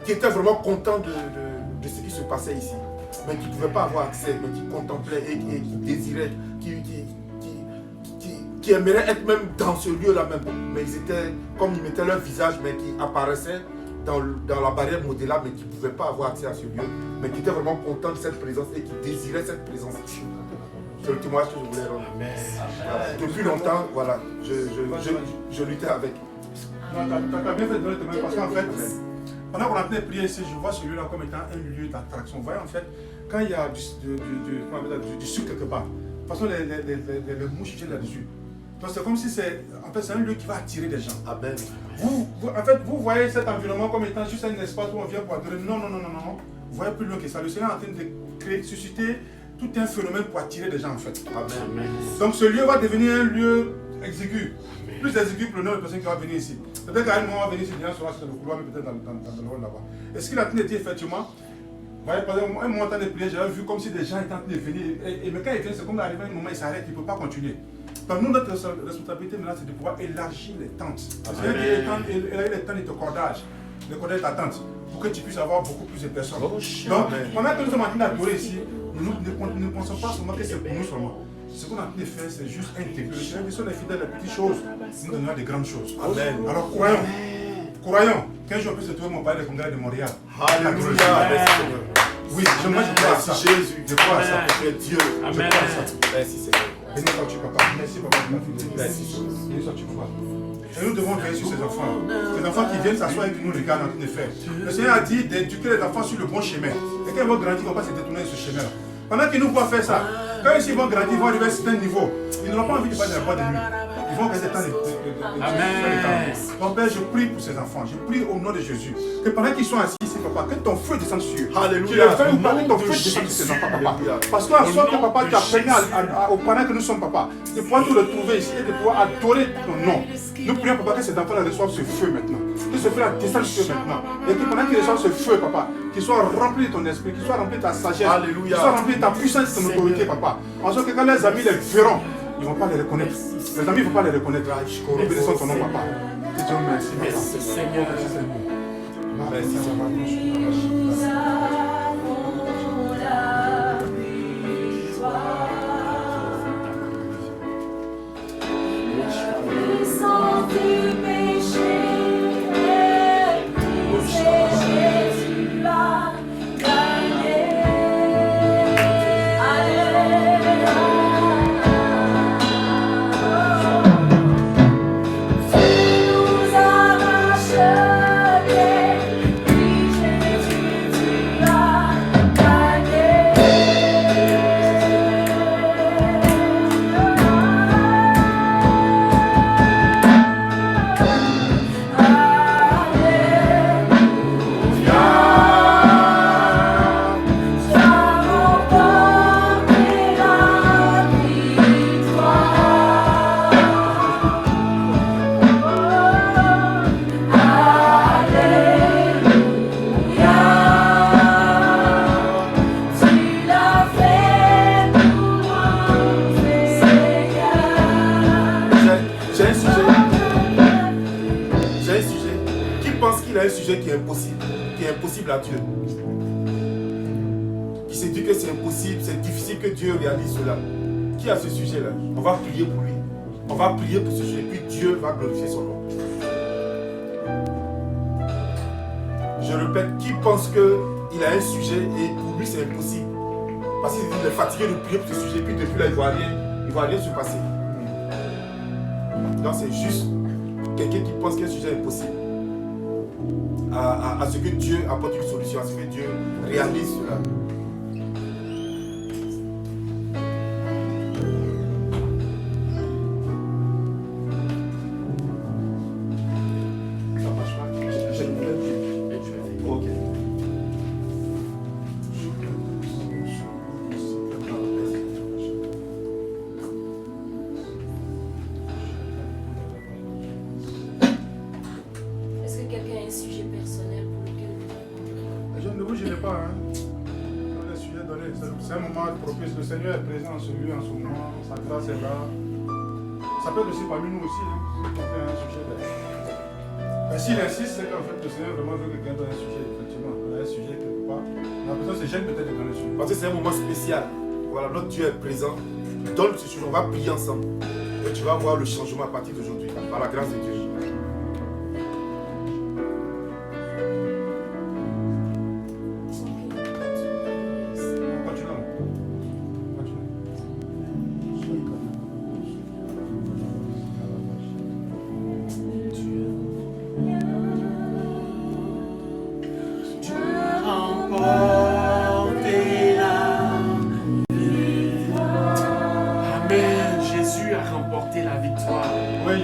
qui étaient vraiment contents de ce qui se passait ici. Mais qui ne pouvaient pas avoir accès, mais qui contemplaient et qui désiraient, qui aimeraient être même dans ce lieu-là même. Mais ils étaient, comme ils mettaient leur visage, mais qui apparaissaient dans la barrière modélable, mais qui ne pouvaient pas avoir accès à ce lieu, mais qui étaient vraiment contents de cette présence et qui désiraient cette présence ici. C'est le témoignage que je voulais rendre. Voilà. Depuis longtemps, voilà, je luttais avec. Tu as bien fait de donner le témoignage parce qu'en fait, pendant qu'on a fait prier ici, je vois ce lieu-là comme étant un lieu d'attraction. Vous voyez, en fait, quand il y a du sucre quelque part, de toute façon, les mouches viennent là-dessus. Donc c'est comme si c'est un lieu qui va attirer des gens. Amen. Vous voyez cet environnement comme étant juste un espace où on vient pour adorer. Non. Vous voyez plus loin que ça. Le Seigneur est en train de créer, susciter tout un phénomène pour attirer des gens en fait. Amen. Donc ce lieu va devenir un lieu exigu. Plus exigu pour le nombre de personnes qui vont venir ici. Peut-être qu'à un moment, on va venir ici, les gens seront sur le couloir, mais peut-être dans le hall là-bas. Est-ce qu'il a train de dire effectivement, vous voyez, pendant un moment de prière, j'avais vu comme si des gens étaient en train de venir. Mais quand ils viennent, c'est comme d'arriver à un moment, ils s'arrêtent, ils ne peuvent pas continuer. Donc nous, notre responsabilité maintenant, c'est de pouvoir élargir les tentes. C'est-à-dire élargir les tentes de ton cordage, le cordage de ta tente, pour que tu puisses avoir beaucoup plus de personnes. Donc, pendant que nous sommes en train d'adorer ici, nous ne pensons pas seulement que c'est pour nous seulement. Ce qu'on a envie de faire, c'est juste intégrer. Le Seigneur, si on est fidèle à des petites choses, nous donnera des grandes choses. Amen. Alors croyons, qu'un jour on puisse se trouver mon palais de congrès de Montréal. Alléluia. Oui, je crois à ça. Jésus, Je crois à ça. Tu es Dieu. Je crois à ça. Merci Seigneur. Béni sois-tu, papa. Merci, papa, de ma fidélité. Merci. Béni sois-tu, papa. Et nous devons veiller sur ces enfants. Ces enfants qui viennent s'asseoir et qui nous regardent en train de faire. Le Seigneur a dit d'éduquer les enfants sur le bon chemin. Et quand ils vont grandir, ils ne vont pas se détourner de ce chemin-là. Pendant qu'ils nous voient faire ça, quand ils vont grandir, ils vont arriver à un certain niveau. Ils n'auront pas envie de faire de la boîte de nuit. Ils vont rester dans les Mon Père, je prie pour ces enfants. Je prie au nom de Jésus. Que pendant qu'ils sont assis ici, papa, que ton feu descende sur eux. Alléluia. Que ton feu descende sur ces enfants, papa. Parce qu'en sorte que papa, tu as permis aux parents que nous sommes, papa, de pouvoir nous retrouver ici et de pouvoir adorer ton nom. Nous prions, papa, que ces enfants reçoivent ce feu maintenant. Que ce feu descende sur eux maintenant. Et que pendant qu'ils reçoivent ce feu, papa, qu'ils soient remplis de ton esprit, qu'ils soient remplis de ta sagesse, qu'ils soient remplis de ta puissance et de ton autorité, papa. En sorte que quand les amis les verront, ils ne vont pas les reconnaître. Les amis ne vont pas les reconnaître. Nous bénissons ton nom, papa. Que Dieu merci. Merci Seigneur. Merci Seigneur. Tu nous as rachetés, oui Jésus. sujet qui est impossible à Dieu. Qui se dit que c'est impossible, c'est difficile que Dieu réalise cela. Qui a ce sujet-là? On va prier pour lui. On va prier pour ce sujet, puis Dieu va glorifier son nom. Je répète, qui pense qu'il a un sujet et pour lui c'est impossible? Parce qu'il est fatigué de prier pour ce sujet, puis depuis là, il ne va rien se passer. Non, c'est juste quelqu'un qui pense qu'un sujet est impossible. À ce que Dieu apporte une solution, à ce que Dieu réalise cela. Ça marche pas. J'ai une nouvelle Dieu. Ok. Est-ce que quelqu'un a un sujet personnel pour lequel Je n'ai pas. Le sujet donné. C'est un moment propice. Le Seigneur est présent en ce lieu, en ce moment. Sa grâce est là. Ça peut être aussi parmi nous aussi. Si quelqu'un a un sujet là. Mais s'il insiste, c'est qu'en fait le Seigneur vraiment veut que quelqu'un donne un sujet. Effectivement, on a un sujet quelque part. La personne se gêne peut-être de donner un sujet. Parce que c'est un moment spécial. Voilà, notre Dieu est présent. Donne ce sujet, on va prier ensemble. Et tu vas voir le changement à partir d'aujourd'hui, par la grâce de Dieu. Continuons. Amen. Jésus a remporté la victoire. Oui,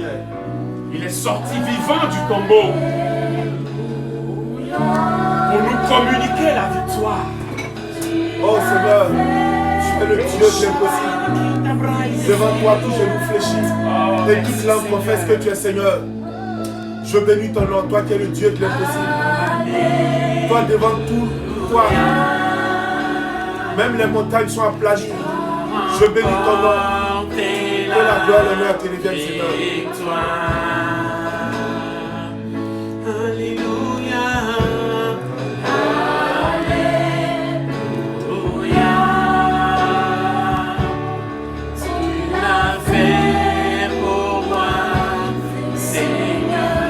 Il est sorti vivant du tombeau pour nous communiquer la victoire. Oh Seigneur, tu es le Dieu de l'impossible. Devant toi, tout genou fléchit. Et toute langue confesse que tu es Seigneur. Je bénis ton nom, toi qui es le Dieu de l'impossible. Toi devant tout, toi. Même les montagnes sont aplaties. Je bénis ton nom. Que la gloire et l'honneur te reviennent, Seigneur. Alléluia. Tu l'as fait pour moi, Seigneur.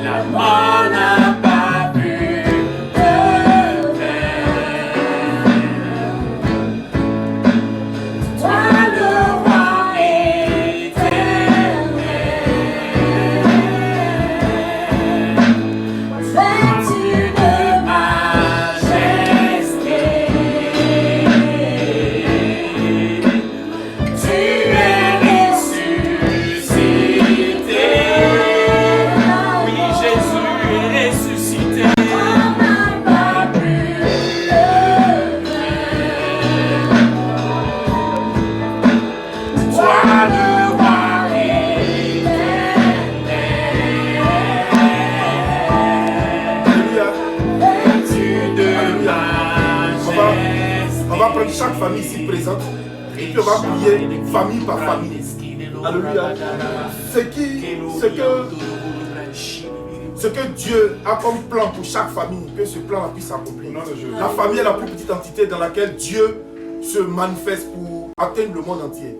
La mort n'a pas pu te faire. Toi le roi éternel. chaque famille ici présente et puis on va prier famille par famille. Alléluia. Ce que Dieu a comme plan pour chaque famille, que ce plan puisse s'accomplir. La famille est la plus petite entité dans laquelle Dieu se manifeste pour atteindre le monde entier.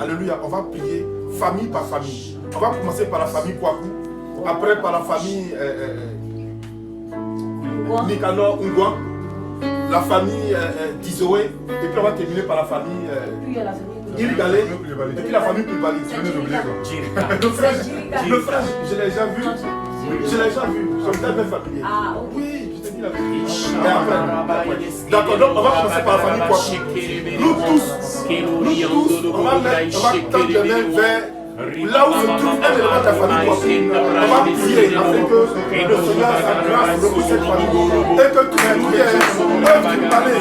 Alléluia. On va prier famille par famille. On va commencer par la famille Kwaku, après par la famille Nicanor Ungwa, la famille Tizoé, et puis on va terminer par la famille Irgalé, et puis la famille Pulvali. Le frère, je l'ai déjà vu. Je l'ai déjà vu. Son très bien familier. Ah, ok. Oui, je te dis la vérité. Mais après. D'accord, donc on va commencer par la famille Kwaku. Nous tous, on va tendre les mains vers là où se trouve un élément de la famille Kwaku. On va prier afin que le Seigneur, sa grâce, repose cette famille. Et que tu prières, œuvre du palais,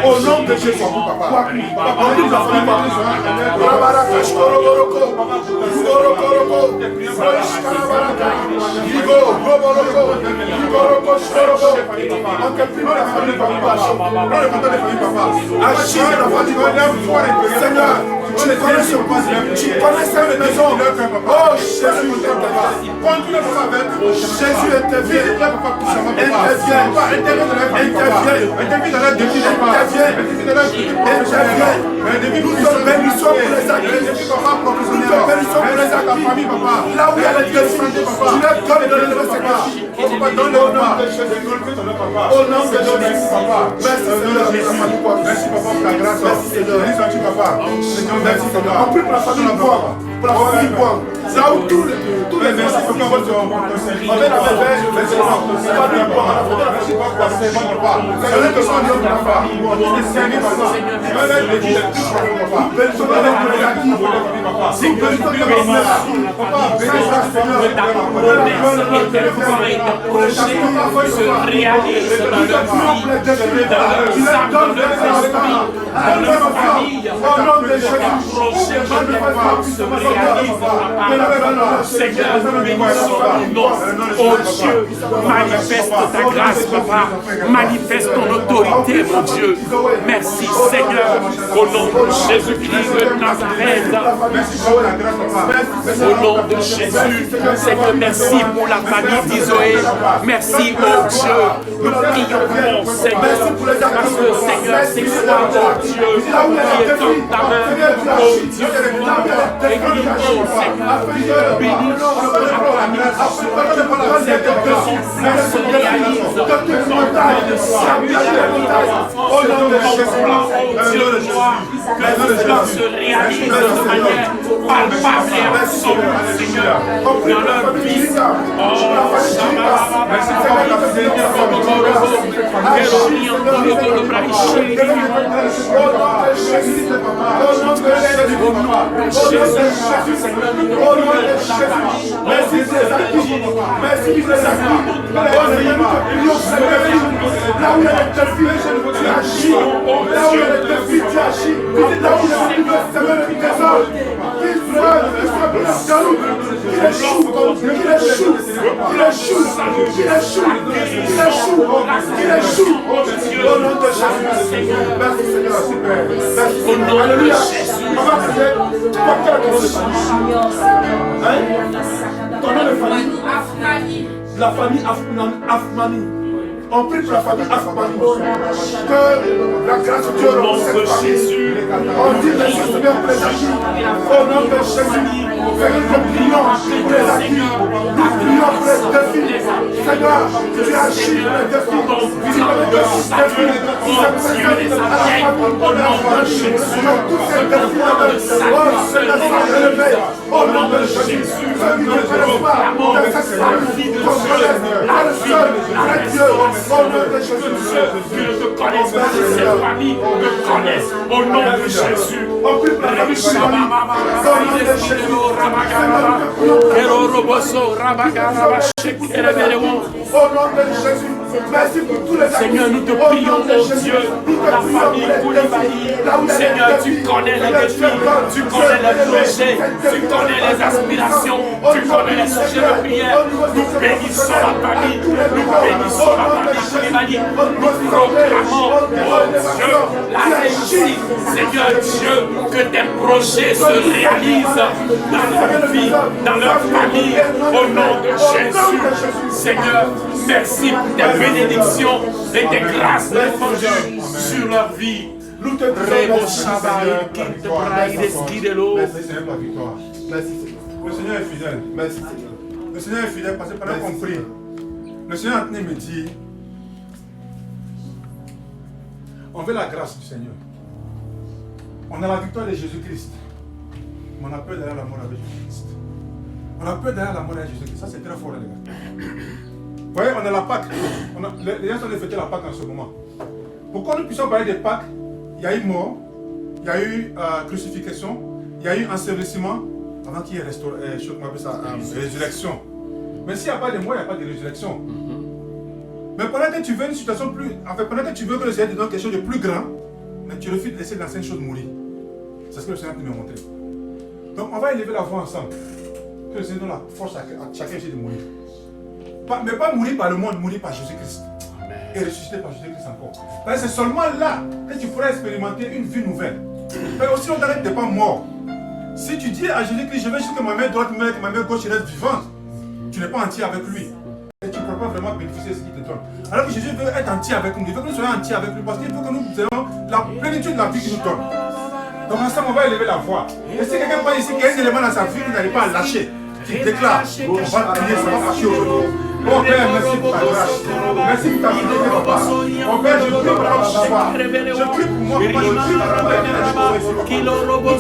au nom de Jésus, papa. On dit la famille Kwaku. Rabarakash Koroboroko, Koroko, Roish Karabaraka, Ligo, Roboroko, Ligoroko, Seigneur, tu connais ce pas, tu connais cette maison. Oh Jésus, Jésus intervient. Nous te bénissons pour les acquis. Nous te bénissons pour les acquis. Là où il y a les défis, tu les donnes de l'élever. Au nom de Jésus, papa. Merci Seigneur. Merci papa pour la grâce. Merci Seigneur. Merci papa. Merci Seigneur. On prie pour la famille Bois. Pour la famille Bois. Là où tous les merci pour qu'on vote sur mon conseil. On met la bébé. Merci papa. Famille Bois. Merci papa. C'est le que son nom de la famille. C'est servi papa. On met les guides. Papa. Bénissons la famille pour les acquis. Papa. Si bénissons la famille. Papa. Bénissons Seigneur. Pour les projet se réalise dans leur vie, dans leur famille, se réalise, papa. Seigneur, nous bénissons ton nom. Oh Dieu, manifeste ta grâce, papa. Manifeste ton autorité, mon Dieu. Merci, Seigneur, au nom de Jésus-Christ de Nazareth. Au nom de Jésus, Seigneur, merci pour la famille d'Isoé. Merci, oh Dieu. Nous prions, mon Seigneur, parce que, Seigneur, c'est toi, oh Dieu, qui est dans ta main, oh Dieu, et qui, oh Seigneur, bénis la famille, Seigneur, que son plan se réalise, son plan de salut, au nom de Jésus, oh Dieu, que son plan se réalise de manière palpable et absolue, Seigneur, dans leur vie. Oh, merci pour la la famille Afmani. On prie pour la famille Afmani. Que la grâce de Dieu au nom de Jésus. On dit les choses bien pour les acquis. Au nom de Jésus. Seigneur, nous prions pour les acquis. Nous prions pour les défis. Seigneur, tu agis pour les défis. Tu connais les défis. Tu sais les attaques. Au nom de Jésus. Tous ces défis. Oh, Seigneur, sois élevé. Au nom de Jésus. Ceux qui ne connaissent pas de cette famille. Qu'on connaisse le seul vrai Dieu. Au nom de Jésus. Ceux qui ne te connaissent pas de cette famille me connaissent. Au nom de Jésus. On prie pour la famille au nom de Jésus, merci pour tous les actes. Seigneur, nous te prions, oh Dieu, la famille Koulibaly. Seigneur, tu connais les défis, tu connais les projets, tu connais les aspirations, tu connais les sujets de prière. Nous bénissons la famille, nous bénissons la famille Koulibaly. Nous proclamons, oh Dieu, la réussite. Seigneur Dieu, que tes projets se réalisent dans leur vie, dans leur famille, au nom de Jésus. Seigneur, merci pour tes bénédictions et tes grâces répandues sur leur vie. Nous te Rebo Shabbat, Kinte Braïdes Skidelo. Merci Seigneur pour la victoire. Merci Seigneur. Le Seigneur est fidèle. Merci Seigneur. Le Seigneur est fidèle parce que pendant qu'on prie, le Seigneur est en train de me dire, on veut la grâce du Seigneur. On a la victoire de Jésus-Christ. Mais on a peur derrière la mort avec Jésus-Christ. On a peur derrière la mort avec Jésus-Christ. Ça c'est très fort les gars. Vous voyez, on a la Pâque. Les gens sont en train de fêter la Pâque en ce moment. Pourquoi nous puissions parler de Pâques? Il y a eu mort, il y a eu crucifixion, il y a eu ensevelissement avant qu'il y ait résurrection. Mais s'il n'y a pas de mort, il n'y a pas de résurrection. Mais pendant que tu veux une situation plus. Enfin, pendant que tu veux que le Seigneur te donne quelque chose de plus grand, mais tu refuses de laisser l'ancienne chose mourir. C'est ce que le Seigneur m'a montré. Donc on va élever la voix ensemble. Que le Seigneur donne la force à chacun ici de mourir. Mais pas mourir par le monde, mourir par Jésus-Christ. Et ressusciter par Jésus-Christ encore. C'est seulement là que tu pourras expérimenter une vie nouvelle. Mais aussi longtemps que tu n'es pas mort. Si tu dis à Jésus-Christ, je veux juste que ma main droite meure, que ma main gauche reste vivante, tu n'es pas entier avec lui. Et tu ne peux pas vraiment bénéficier de ce qu'il te donne. Alors que Jésus veut être entier avec nous. Il veut que nous soyons entiers avec lui parce qu'il veut que nous ayons la plénitude de la vie qu'il nous donne. Donc ensemble, on va élever la voix. Et si quelqu'un parle ici qui a un élément dans sa vie qu'il n'arrive pas à lâcher, qui déclare, on va prier, ça va marcher aujourd'hui. Oh Père, merci pour ta grâce. Merci pour ta fidélité, papa. Oh Père, je prie pour notre savoir. Je prie pour moi, papa. Je prie pour mon Père qui est ici, papa. Nous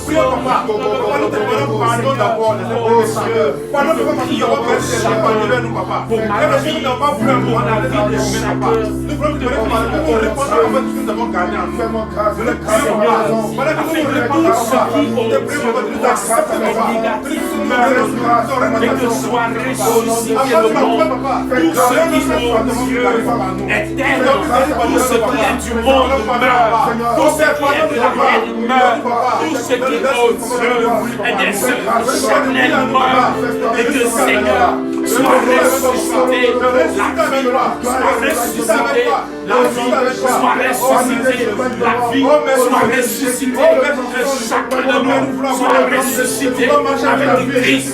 prions, papa. Papa, nous te demandons pardon d'abord, les péchés. Pardon de parce que nous avons perdu les enfants envers nous, papa. Et parce que nous n'avons pas voulu avoir la vie de nous, papa. Nous voulons te demander pardon pour nous répondre à ce que nous avons gardé en nous. Fais-moi grâce. Je le prie, papa. Voilà que nous nous répondons, papa. Nous te prions, papa, de nous accepter, papa. Que nous nous sois ressuscités le monde. Tout ce qui est Dieu éternel, tout ce qui est du monde meurt, tout ce qui est de la haine meurt, tout ce qui est au Dieu et des œuvres charnelles meurt, et que Seigneur soit ressuscité, la vie soit ressuscitée, la vie soit ressuscitée, la vie soit ressuscitée, que chacun de nous soit ressuscité avec Christ.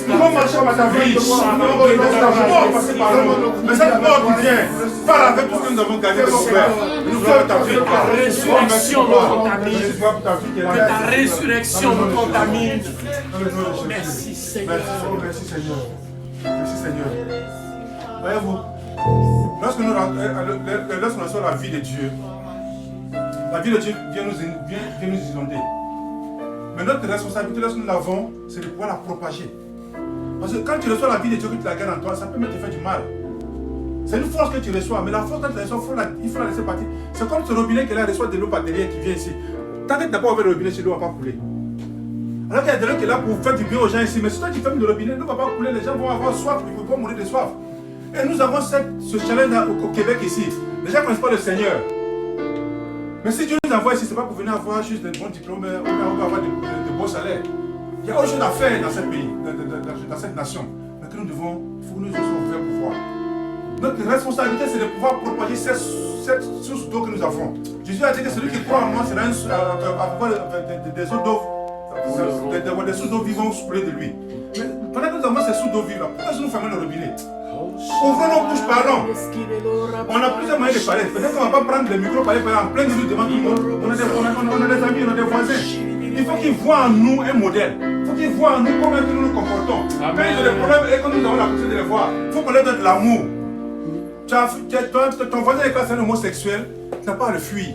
Mais cette mort qui vient, parle avec tout ce que nous avons gagné de mon Père. Nous voulons ta vie. Que ta résurrection nous contamine. Que ta résurrection nous contamine. Merci Seigneur. Merci Seigneur. Merci Seigneur. Voyez-vous, lorsque nous lançons la vie de Dieu, la vie de Dieu vient nous inonder. Mais notre responsabilité, lorsque nous l'avons, c'est de pouvoir la propager. Parce que quand tu reçois la vie de Dieu, que tu la gardes en toi, ça peut même te faire du mal. C'est une force que tu reçois, mais la force quand tu la reçois, il faut la laisser partir. C'est comme ce robinet qui reçoit de l'eau par derrière qui vient ici. Tant que tu n'as pas ouvert le robinet, l'eau ne va pas couler. Alors qu'il y a de l'eau qui est là pour faire du bien aux gens ici, mais si toi tu fermes le robinet, l'eau ne va pas couler, les gens vont avoir soif, ils ne vont pas mourir de soif. Et nous avons ce challenge au Québec ici. Les gens ne connaissent pas le Seigneur. Mais si Dieu nous envoie ici, ce n'est pas pour venir avoir juste des bons diplômes, on va avoir de beaux salaires. Il y a autre chose à faire dans ce pays, dans cette nation. Mais que nous devons, il faut que nous soyons ouverts pour voir. Notre responsabilité, c'est de pouvoir propager cette source d'eau que nous avons. Jésus a dit que celui qui croit en moi sera des eaux d'eau, des sources d'eau vivantes couler de lui. Mais pendant que nous avons ces sources d'eau vivantes, pourquoi est-ce que nous fermons le robinet? Ouvrons nos bouches, parlons. On a plusieurs moyens de parler. Peut-être qu'on ne va pas prendre le micro, parler en plein milieu devant tout le monde. On a des amis, on a des voisins. Il faut qu'ils voient en nous un modèle. Il faut qu'ils voient en nous comment nous nous comportons. Quand ils ont des problèmes et que nous avons la possibilité de les voir, il faut qu'on leur donne de l'amour. Ton voisin est classé un homosexuel, tu n'as pas à le fuir.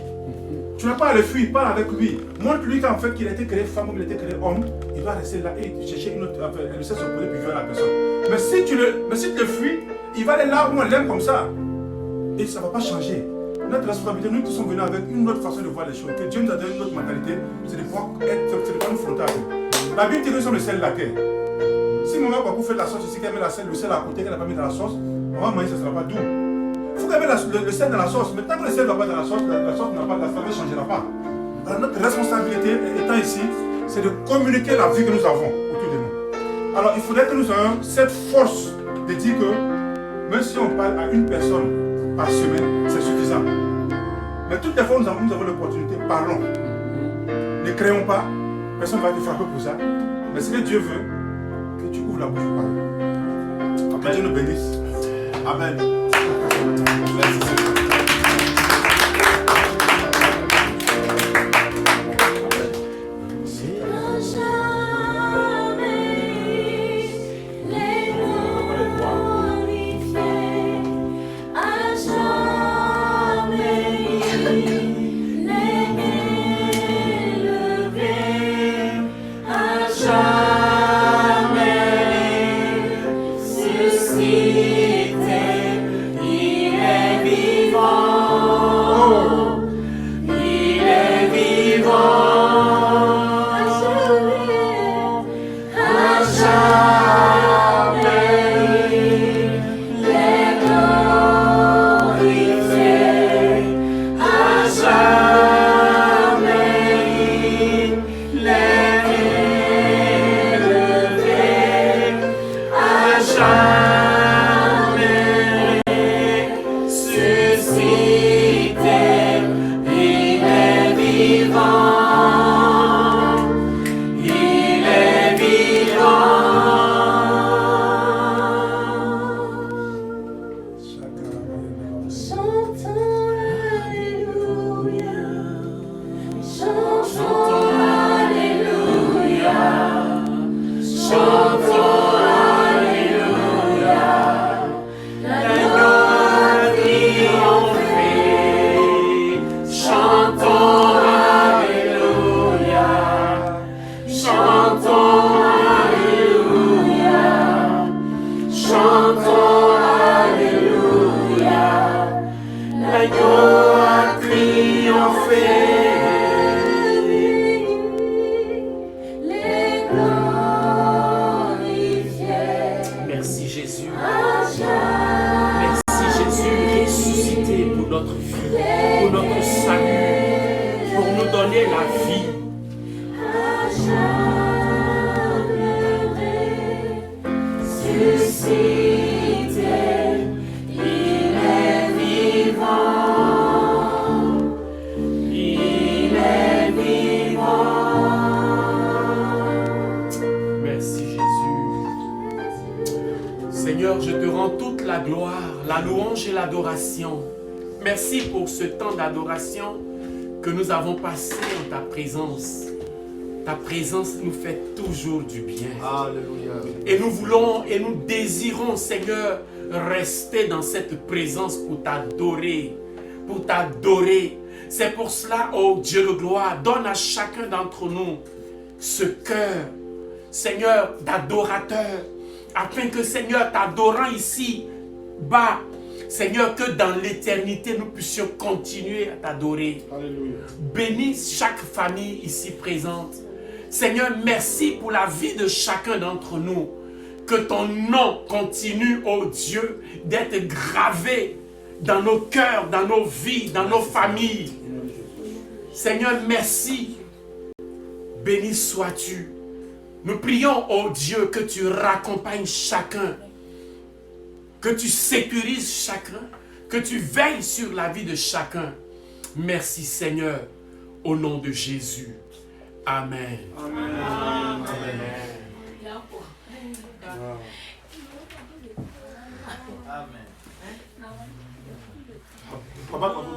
Tu n'as pas à le fuir, parle avec lui. Montre-lui qu'en fait qu'il a été créé femme ou qu'il a été créé homme, il doit rester là et chercher une autre affaire. Elle ne sait s'opposer puis violer la personne. Mais si tu le fuis, il va aller là où on l'aime comme ça. Et ça ne va pas changer. Notre responsabilité, nous qui sommes venus avec une autre façon de voir les choses, que Dieu nous a donné une autre mentalité, c'est de pouvoir nous frotter avec. La Bible dit que nous sommes le sel de la terre. Si maman Papou fait de la sauce ici, qu'elle met le sel à côté, qu'elle n'a pas mis dans la sauce, on va manger, ça ne sera pas doux. Il faut qu'elle mette le sel dans la sauce, mais tant que le sel ne va pas dans la sauce n'a pas, la famille ne changera pas. Alors notre responsabilité étant ici, c'est de communiquer la vie que nous avons autour de nous. Alors il faudrait que nous ayons cette force de dire que même si on parle à une personne par semaine, c'est suffisant. Mais toutes les fois nous avons l'opportunité, parlons. Ne créons pas, personne ne va te frapper pour ça. Mais ce que Dieu veut, que tu ouvres la bouche pour parler. Que Dieu nous bénisse. Amen. Merci Seigneur. Suscité, il est il est vivant, il est vivant. Chantons Alléluia, chantons Alléluia, chantons Alléluia, l'agneau a triomphé. Chantons Alléluia, chantons Alléluia, chantons Alléluia, l'agneau a triomphé. Les glorifier. Merci Jésus. Merci Jésus ressuscité pour notre vie, pour notre salut, pour nous donner la vie. Suscité, il est vivant, il est vivant. Merci Jésus. Seigneur, je te rends toute la gloire, la louange et l'adoration. Merci pour ce temps d'adoration que nous avons passé en ta présence. Ta présence nous fait toujours du bien. Alléluia. Et nous voulons et nous désirons, Seigneur, rester dans cette présence pour t'adorer. Pour t'adorer. C'est pour cela, oh Dieu de gloire, donne à chacun d'entre nous ce cœur, Seigneur, d'adorateur, afin que, Seigneur, t'adorant ici, bas, Seigneur, que dans l'éternité, nous puissions continuer à t'adorer. Alléluia. Bénis chaque famille ici présente. Seigneur, merci pour la vie de chacun d'entre nous. Que ton nom continue, ô Dieu, d'être gravé dans nos cœurs, dans nos vies, dans nos familles. Seigneur, merci. Béni sois-tu. Nous prions, ô Dieu, que tu raccompagnes chacun. Que tu sécurises chacun. Que tu veilles sur la vie de chacun. Merci, Seigneur, au nom de Jésus. Amen. Amen. Amen. Papa,